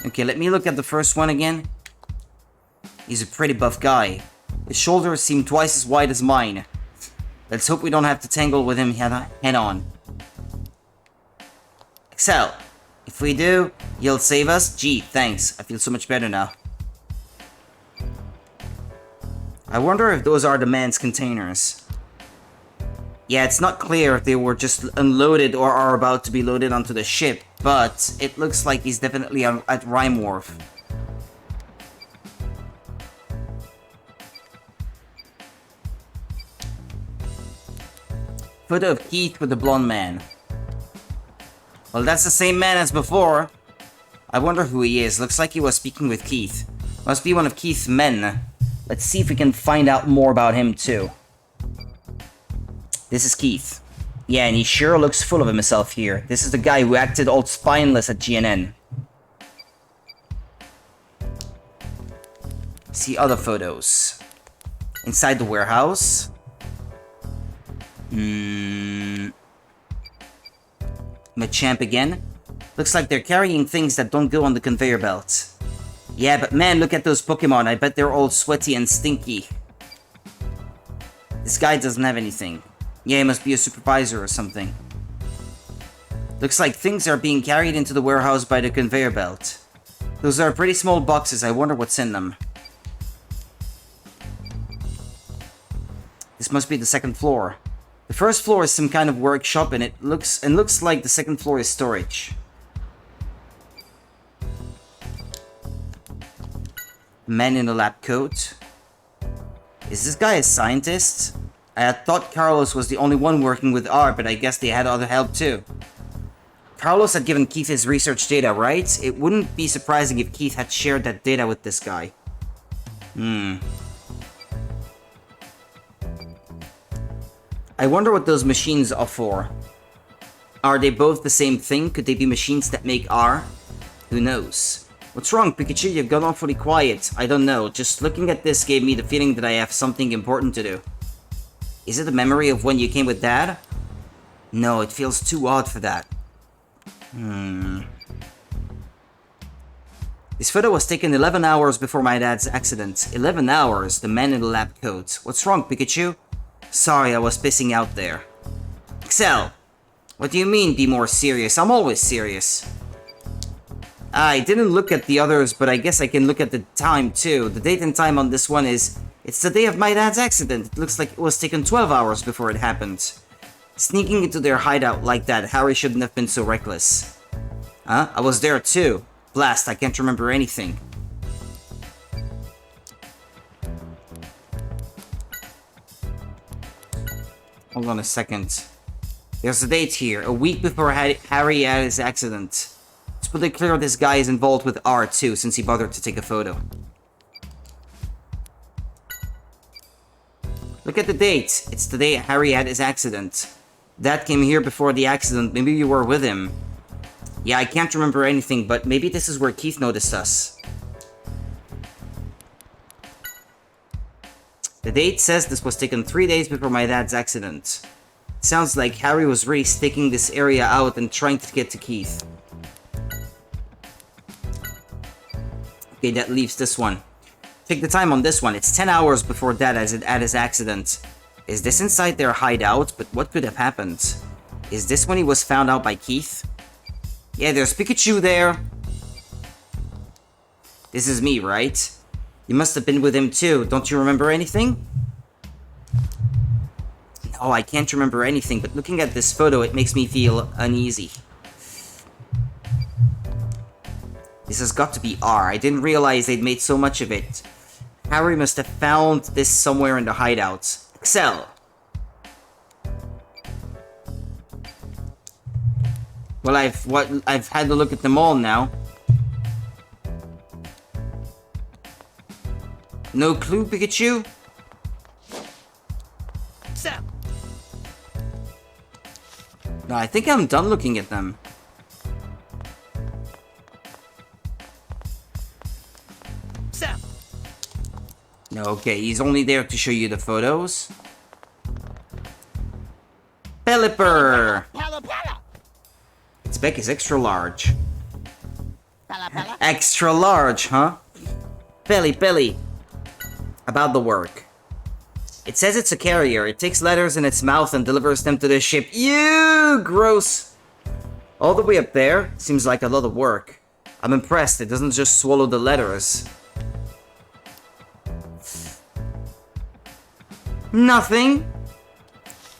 Okay, let me look at the first one again. He's a pretty buff guy. His shoulders seem twice as wide as mine. Let's hope we don't have to tangle with him head-on. Excel, if we do, you'll save us? Gee, thanks. I feel so much better now. I wonder if those are the man's containers. Yeah, it's not clear if they were just unloaded or are about to be loaded onto the ship, but it looks like he's definitely at Rhyme Wharf. Photo of Keith with the blonde man. Well, that's the same man as before. I wonder who he is. Looks like he was speaking with Keith. Must be one of Keith's men. Let's see if we can find out more about him too. This is Keith. Yeah, and he sure looks full of himself here. This is the guy who acted all spineless at GNN. See other photos. Inside the warehouse. Machamp again. Looks like they're carrying things that don't go on the conveyor belt. Yeah, but man, look at those Pokemon. I bet they're all sweaty and stinky. This guy doesn't have anything. Yeah, he must be a supervisor or something. Looks like things are being carried into the warehouse by the conveyor belt. Those are pretty small boxes. I wonder what's in them. This must be the second floor. The first floor is some kind of workshop, and it looks like the second floor is storage. Man in a lab coat. Is this guy a scientist? I had thought Carlos was the only one working with R, but I guess they had other help too. Carlos had given Keith his research data, right? It wouldn't be surprising if Keith had shared that data with this guy. I wonder what those machines are for. Are they both the same thing? Could they be machines that make R? Who knows? What's wrong, Pikachu? You've gone awfully quiet. I don't know. Just looking at this gave me the feeling that I have something important to do. Is it a memory of when you came with Dad? No, it feels too odd for that. This photo was taken 11 hours before my dad's accident. 11 hours, the man in the lab coat. What's wrong, Pikachu? Sorry, I was pissing out there. Excel! What do you mean, be more serious? I'm always serious. I didn't look at the others, but I guess I can look at the time too. The date and time on this one is... It's the day of my dad's accident. It looks like it was taken 12 hours before it happened. Sneaking into their hideout like that, Harry shouldn't have been so reckless. Huh? I was there too. Blast, I can't remember anything. Hold on a second. There's a date here. A week before Harry had his accident. It's pretty clear this guy is involved with R too, since he bothered to take a photo. Look at the date. It's the day Harry had his accident. Dad came here before the accident. Maybe you were with him. Yeah, I can't remember anything, but maybe this is where Keith noticed us. The date says this was taken 3 days before my dad's accident. Sounds like Harry was really staking this area out and trying to get to Keith. Okay, that leaves this one. Take the time on this one. It's 10 hours before Dad had his accident. Is this inside their hideout? But what could have happened? Is this when he was found out by Keith? Yeah, there's Pikachu there. This is me, right? You must have been with him too. Don't you remember anything? No, I can't remember anything, but looking at this photo, it makes me feel uneasy. This has got to be R. I didn't realize they'd made so much of it. Harry must have found this somewhere in the hideout. Excel. Well, I've had a look at them all now. No clue, Pikachu? Sam. No, I think I'm done looking at them. Sam. No, okay, he's only there to show you the photos. Pelipper! Its beck is extra large. Extra large, huh? Belly. About the work. It says it's a carrier. It takes letters in its mouth and delivers them to the ship. Ew! Gross! All the way up there? Seems like a lot of work. I'm impressed. It doesn't just swallow the letters. Nothing.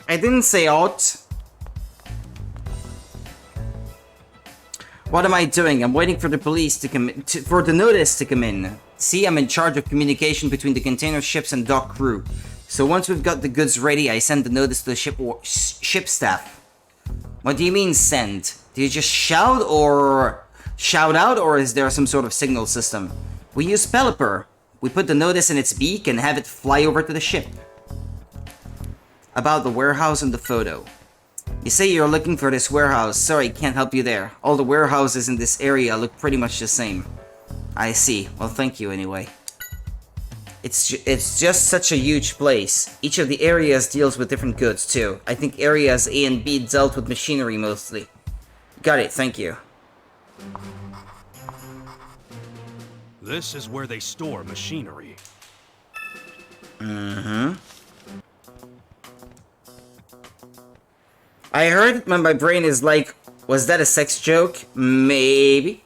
I didn't say ought. What am I doing? I'm waiting for the police to come for the notice to come in. See, I'm in charge of communication between the container ships and dock crew. So once we've got the goods ready, I send the notice to the ship staff. What do you mean send? Do you just shout out, or is there some sort of signal system? We use Pelipper. We put the notice in its beak and have it fly over to the ship. About the warehouse and the photo. You say you're looking for this warehouse. Sorry, can't help you there. All the warehouses in this area look pretty much the same. I see. Well, thank you anyway. It's just such a huge place. Each of the areas deals with different goods too. I think areas A and B dealt with machinery mostly. Got it, thank you. This is where they store machinery. Mm-hmm. I heard it when my brain is like, was that a sex joke? Maybe.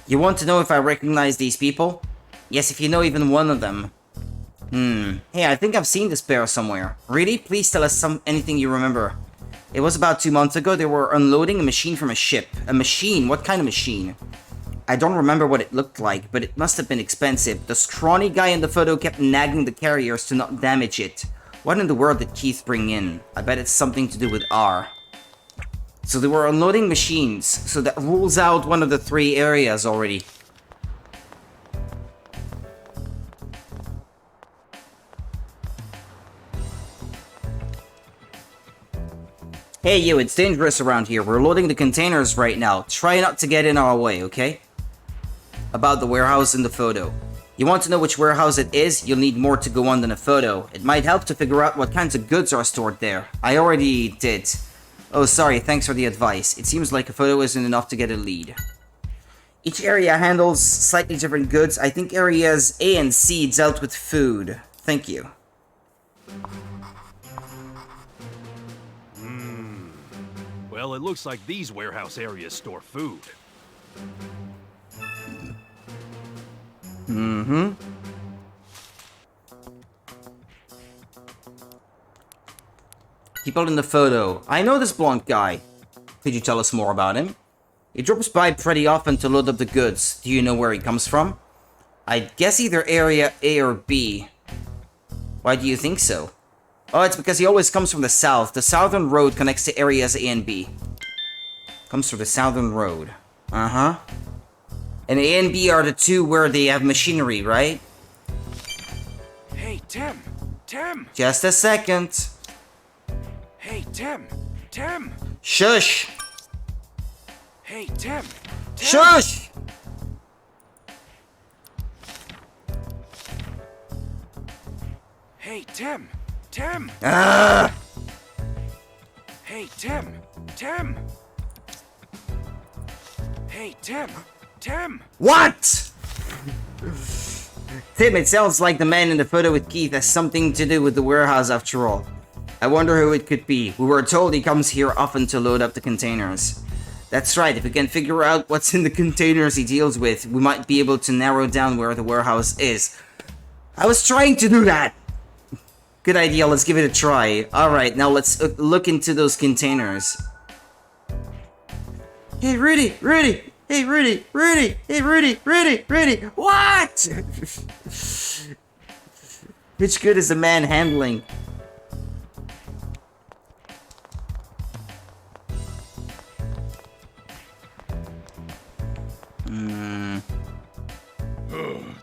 You want to know if I recognize these people? Yes, if you know even one of them. Hey, I think I've seen this pair somewhere. Really? Please tell us anything you remember. It was about 2 months ago. They were unloading a machine from a ship. A machine? What kind of machine? I don't remember what it looked like, but it must have been expensive. The scrawny guy in the photo kept nagging the carriers to not damage it. What in the world did Keith bring in? I bet it's something to do with R. So they were unloading machines, so that rules out one of the 3 areas already. Hey you, it's dangerous around here. We're loading the containers right now. Try not to get in our way, okay? About the warehouse in the photo. You want to know which warehouse it is? You'll need more to go on than a photo. It might help to figure out what kinds of goods are stored there. I already did. Oh, sorry, thanks for the advice. It seems like a photo isn't enough to get a lead. Each area handles slightly different goods. I think areas A and C dealt with food. Thank you. Well, it looks like these warehouse areas store food. Mm-hmm. People in the photo. I know this blonde guy. Could you tell us more about him? He drops by pretty often to load up the goods. Do you know where he comes from? I'd guess either area A or B. Why do you think so? Oh, it's because he always comes from the south. The southern road connects to areas A and B. Comes from the southern road. Uh-huh. And A and B are the 2 where they have machinery, right? Hey, Tim! Tim! Just a second. Hey, Tim! Tim! Shush! Hey, Tim! Tim! Shush! Hey, Tim! Tim! Ah! Hey, Tim! Tim! Hey, Tim! Tim! What? Tim, it sounds like the man in the photo with Keith has something to do with the warehouse after all. I wonder who it could be. We were told he comes here often to load up the containers. That's right, if we can figure out what's in the containers he deals with, we might be able to narrow down where the warehouse is. I was trying to do that! Good idea, let's give it a try. Alright, now let's look into those containers. Hey, Rudy! Rudy! Hey, Rudy! Rudy! Hey, Rudy! Rudy! Rudy! What?! Which good is the man handling?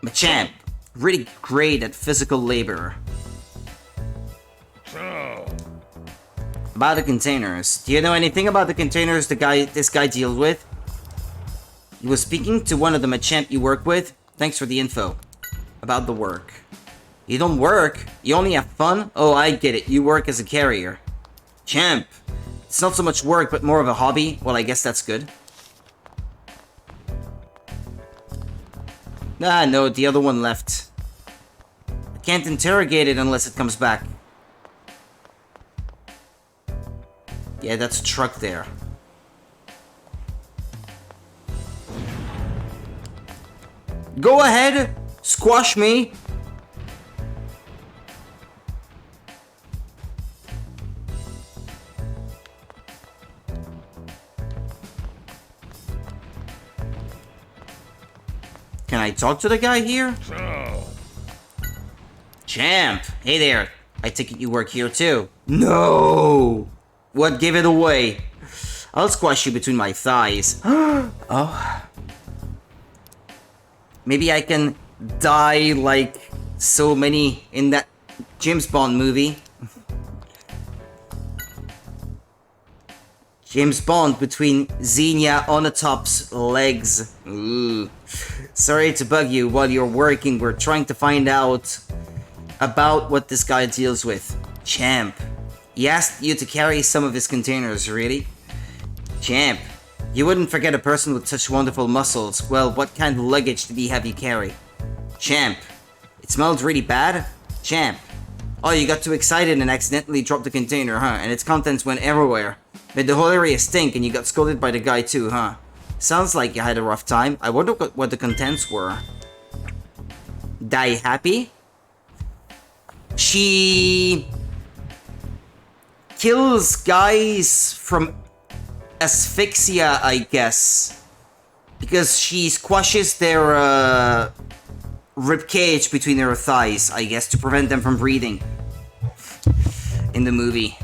Machamp, really great at physical labor. About the containers. Do you know anything about the containers this guy deals with? He was speaking to one of the Machamp you work with. Thanks for the info. About the work. You don't work? You only have fun? Oh, I get it. You work as a carrier. Champ. It's not so much work, but more of a hobby. Well, I guess that's good. Ah, no, the other one left. I can't interrogate it unless it comes back. Yeah, that's a truck there. Go ahead! Squash me! Can I talk to the guy here? Champ! Hey there! I take it you work here too. No! What gave it away? I'll squash you between my thighs. Oh. Maybe I can die like so many in that James Bond movie. James Bond between Xenia Onatop's legs. Ooh. Sorry to bug you while you're working. We're trying to find out about what this guy deals with. Champ. He asked you to carry some of his containers, really? Champ. You wouldn't forget a person with such wonderful muscles. Well, what kind of luggage did he have you carry? Champ. It smelled really bad? Champ. Oh, you got too excited and accidentally dropped the container, huh? And its contents went everywhere. Made the whole area stink and you got scolded by the guy too, huh? Sounds like you had a rough time. I wonder what the contents were. Die happy? She kills guys from asphyxia, I guess. Because she squashes their rib cage between their thighs, I guess, to prevent them from breathing. In the movie.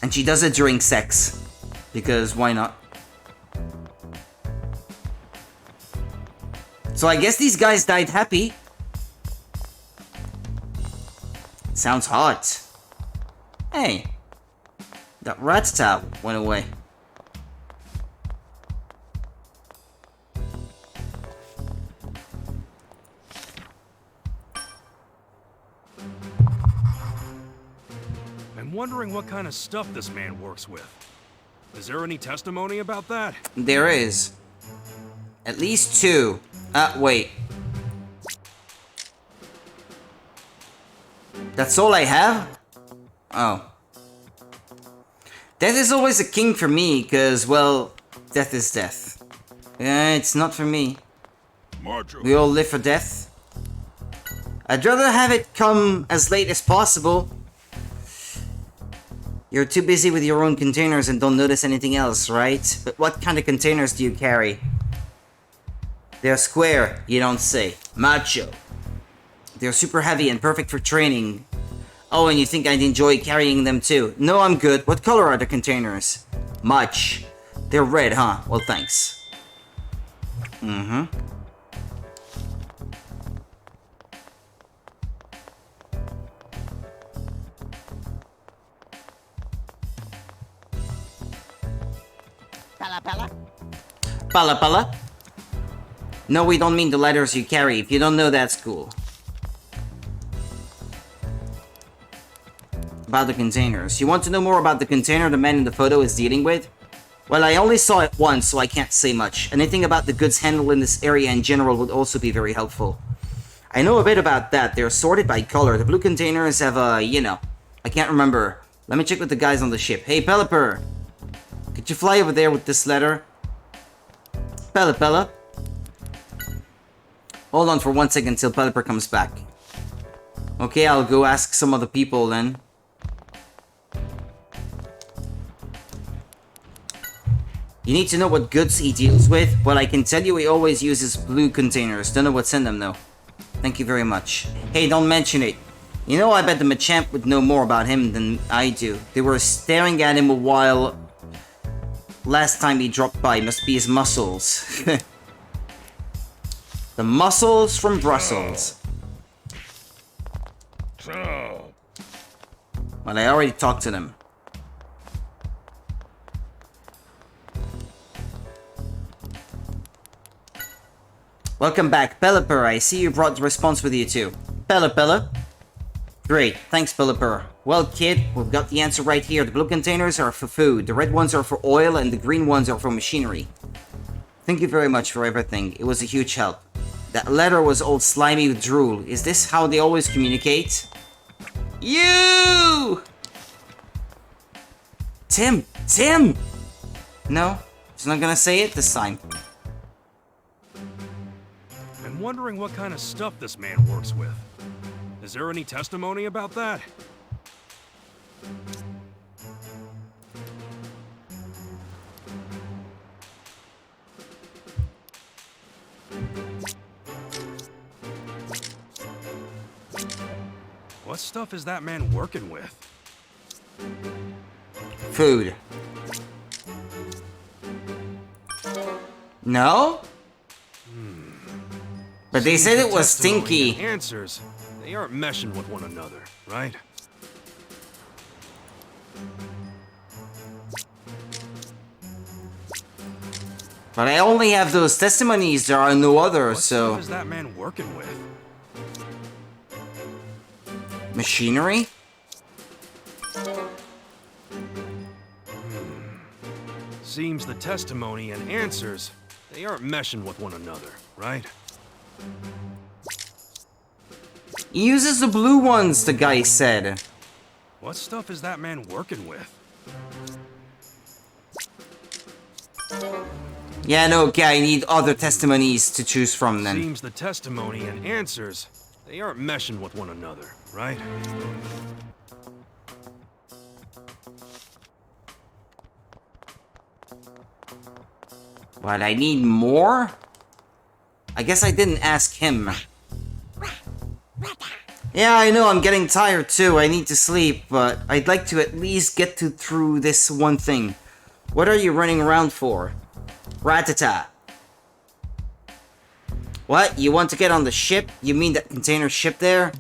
And she does it during sex. Because why not? So I guess these guys died happy. Sounds hot. Hey. That rat's tap went away. I'm wondering what kind of stuff this man works with. Is there any testimony about that? There is. At least two. Wait. That's all I have? Oh. Death is always a king for me, because, well, death is death. It's not for me. We all live for death. I'd rather have it come as late as possible. You're too busy with your own containers and don't notice anything else, right? But what kind of containers do you carry? They're square, you don't say. Macho. They're super heavy and perfect for training. Oh, and you think I'd enjoy carrying them too? No, I'm good. What color are the containers? Much. They're red, huh? Well, thanks. Mm-hmm. Pala pala? Pala pala? No, we don't mean the letters you carry. If you don't know, that's cool. About the containers. You want to know more about the container the man in the photo is dealing with? Well, I only saw it once, so I can't say much. Anything about the goods handled in this area in general would also be very helpful. I know a bit about that. They're sorted by color. The blue containers have a, you know, I can't remember. Let me check with the guys on the ship. Hey, Pelipper! Could you fly over there with this letter? Pella. Hold on for 1 second until Pelipper comes back. Okay, I'll go ask some other people then. You need to know what goods he deals with? Well, I can tell you he always uses blue containers. Don't know what's in them though. Thank you very much. Hey, don't mention it. You know, I bet the Machamp would know more about him than I do. They were staring at him a while last time he dropped by. Must be his muscles. The muscles from Brussels. Well, I already talked to them. Welcome back, Pelipper. I see you brought the response with you too. Pella. Great, thanks, Pelipper. Well, kid, we've got the answer right here. The blue containers are for food, the red ones are for oil, and the green ones are for machinery. Thank you very much for everything. It was a huge help. That letter was all slimy with drool. Is this how they always communicate? You! Tim! No, he's not gonna say it this time. I'm wondering what kind of stuff this man works with. Is there any testimony about that? What stuff is that man working with? Food. No? But they said it was Testimony stinky. and answers, they aren't meshing with one another, right? But I only have those testimonies, there are no others, so... What is that man working with? Machinery? Seems the testimony and answers, they aren't meshing with one another, right? He uses the blue ones, the guy said. What stuff is that man working with? Yeah, no, okay, I need other testimonies to choose from then. Seems the testimony and answers, they aren't meshing with one another, right? What, I need more? I guess I didn't ask him. Yeah, I know, I'm getting tired too. I need to sleep, but I'd like to at least get through this one thing. What are you running around for? Ratata. What? You want to get on the ship? You mean that container ship there?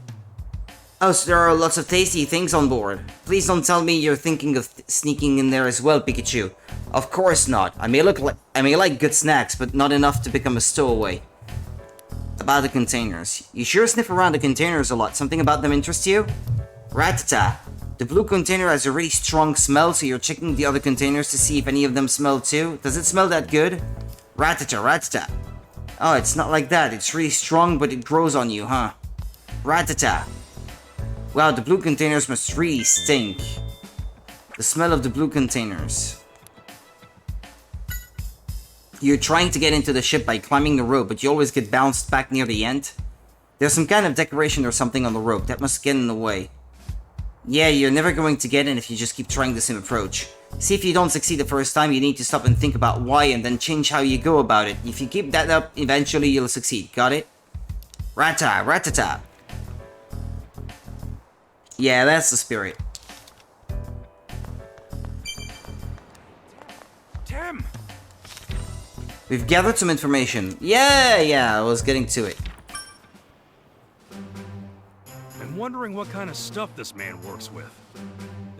Oh, so there are lots of tasty things on board. Please don't tell me you're thinking of sneaking in there as well, Pikachu. Of course not. I may like good snacks, but not enough to become a stowaway. About the containers. You sure sniff around the containers a lot. Something about them interests you? Ratata. The blue container has a really strong smell, so you're checking the other containers to see if any of them smell too. Does it smell that good? Ratata. Oh, it's not like that. It's really strong, but it grows on you, huh? Ratata. Wow, the blue containers must really stink. The smell of the blue containers. You're trying to get into the ship by climbing the rope, but you always get bounced back near the end. There's some kind of decoration or something on the rope that must get in the way. Yeah, you're never going to get in if you just keep trying the same approach. See, if you don't succeed the first time, you need to stop and think about why and then change how you go about it. If you keep that up, eventually you'll succeed. Got it? Ratata. Yeah, that's the spirit. Tim! We've gathered some information. Yeah, I was getting to it. I'm wondering what kind of stuff this man works with.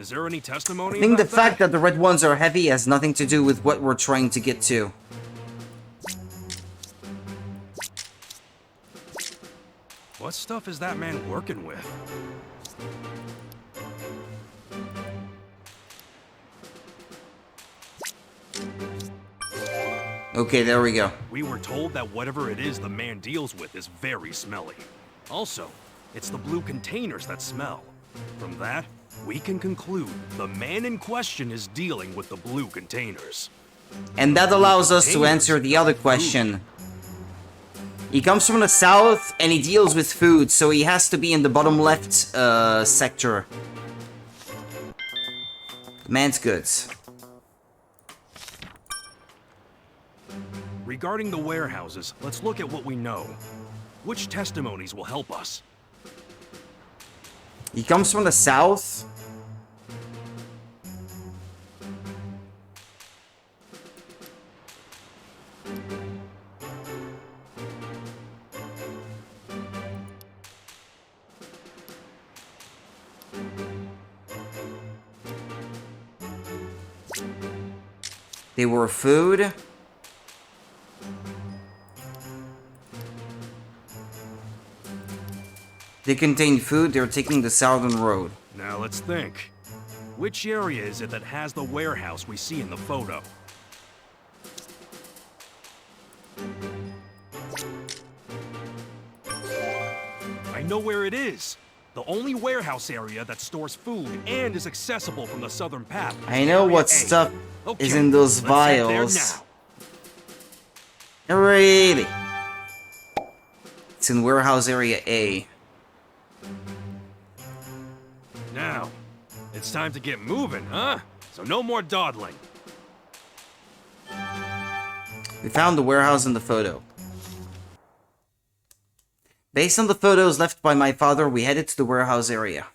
Is there any testimony I think the about fact that the red ones are heavy has nothing to do with what we're trying to get to. What stuff is that man working with? Okay, there we go. We were told that whatever it is the man deals with is very smelly. Also, it's the blue containers that smell. From that, we can conclude the man in question is dealing with the blue containers. And that allows us to answer the other question. He comes from the south and he deals with food, so he has to be in the bottom left sector. Man's goods. Regarding the warehouses, let's look at what we know. Which testimonies will help us? He comes from the south. They were food. They contain food. They're taking the southern road. Now let's think. Which area is it that has the warehouse we see in the photo? I know where it is. The only warehouse area that stores food and is accessible from the southern path. I know what stuff is in those vials. Really? It's in warehouse area A. Now, it's time to get moving, huh? So no more dawdling. We found the warehouse in the photo. Based on the photos left by my father, we headed to the warehouse area.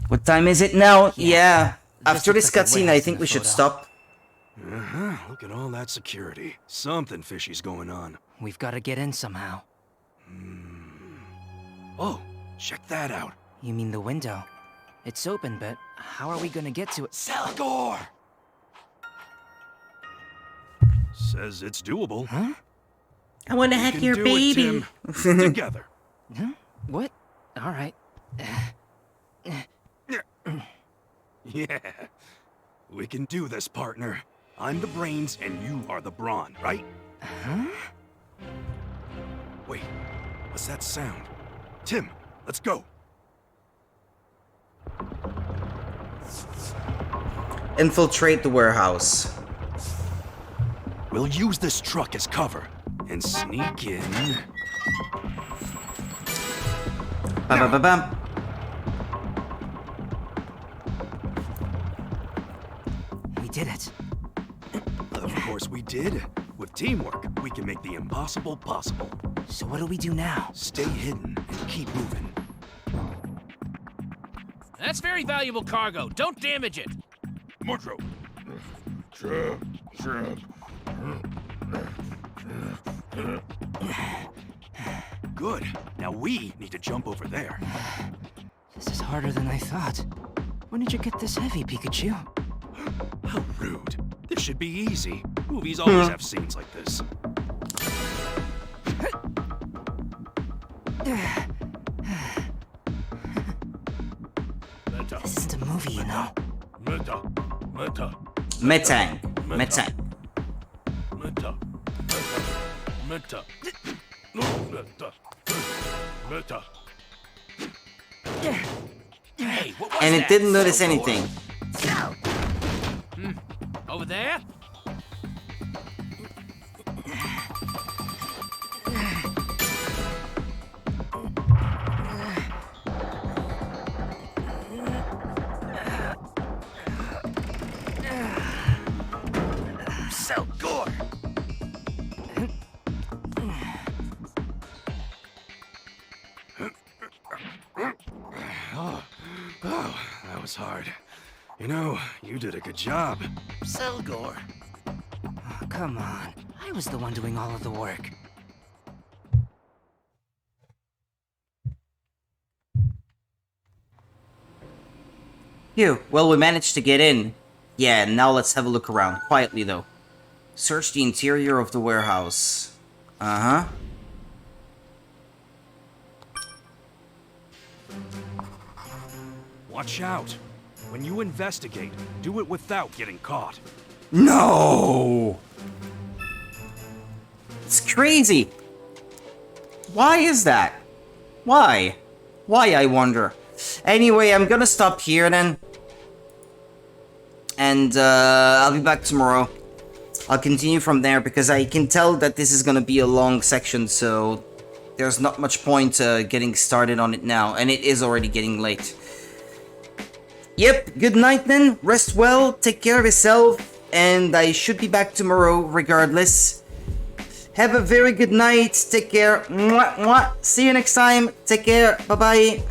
What time is it now? Yeah. After this cutscene, I think we should stop. Look at all that security. Something fishy's going on. We've got to get in somehow. Oh, check that out. You mean the window? It's open, but how are we gonna get to it? Salagor! Says it's doable. Huh? I want to have your baby. Together. Huh? What? All right. Yeah. We can do this, partner. I'm the brains and you are the brawn, right? Huh? Wait, what's that sound? Tim, let's go. Infiltrate the warehouse. We'll use this truck as cover and sneak in. Ba-ba-ba-bam. We did it. Of course we did. With teamwork, we can make the impossible possible. So what do we do now? Stay hidden and keep moving. That's very valuable cargo. Don't damage it. Mordro. Good. Now we need to jump over there. This is harder than I thought. When did you get this heavy, Pikachu? How rude. This should be easy. Movies always have scenes like this. This isn't a movie, you know. Metang. Metang. Hey, what was And it that? didn't notice anything. Over there? So good. Oh, that was hard. You know, you did a good job. Selgor. Oh, come on. I was the one doing all of the work. Phew. Well, we managed to get in. Yeah, now let's have a look around. Quietly, though. Search the interior of the warehouse. Uh-huh. Watch out. When you investigate, do it without getting caught. No! It's crazy. Why is that? Why? Why, I wonder. Anyway, I'm gonna stop here then. And I'll be back tomorrow. I'll continue from there because I can tell that this is gonna be a long section, so there's not much point getting started on it now, and it is already getting late. Yep, good night then, rest well, take care of yourself, and I should be back tomorrow regardless. Have a very good night, take care, mwah, mwah. See you next time, take care, bye bye.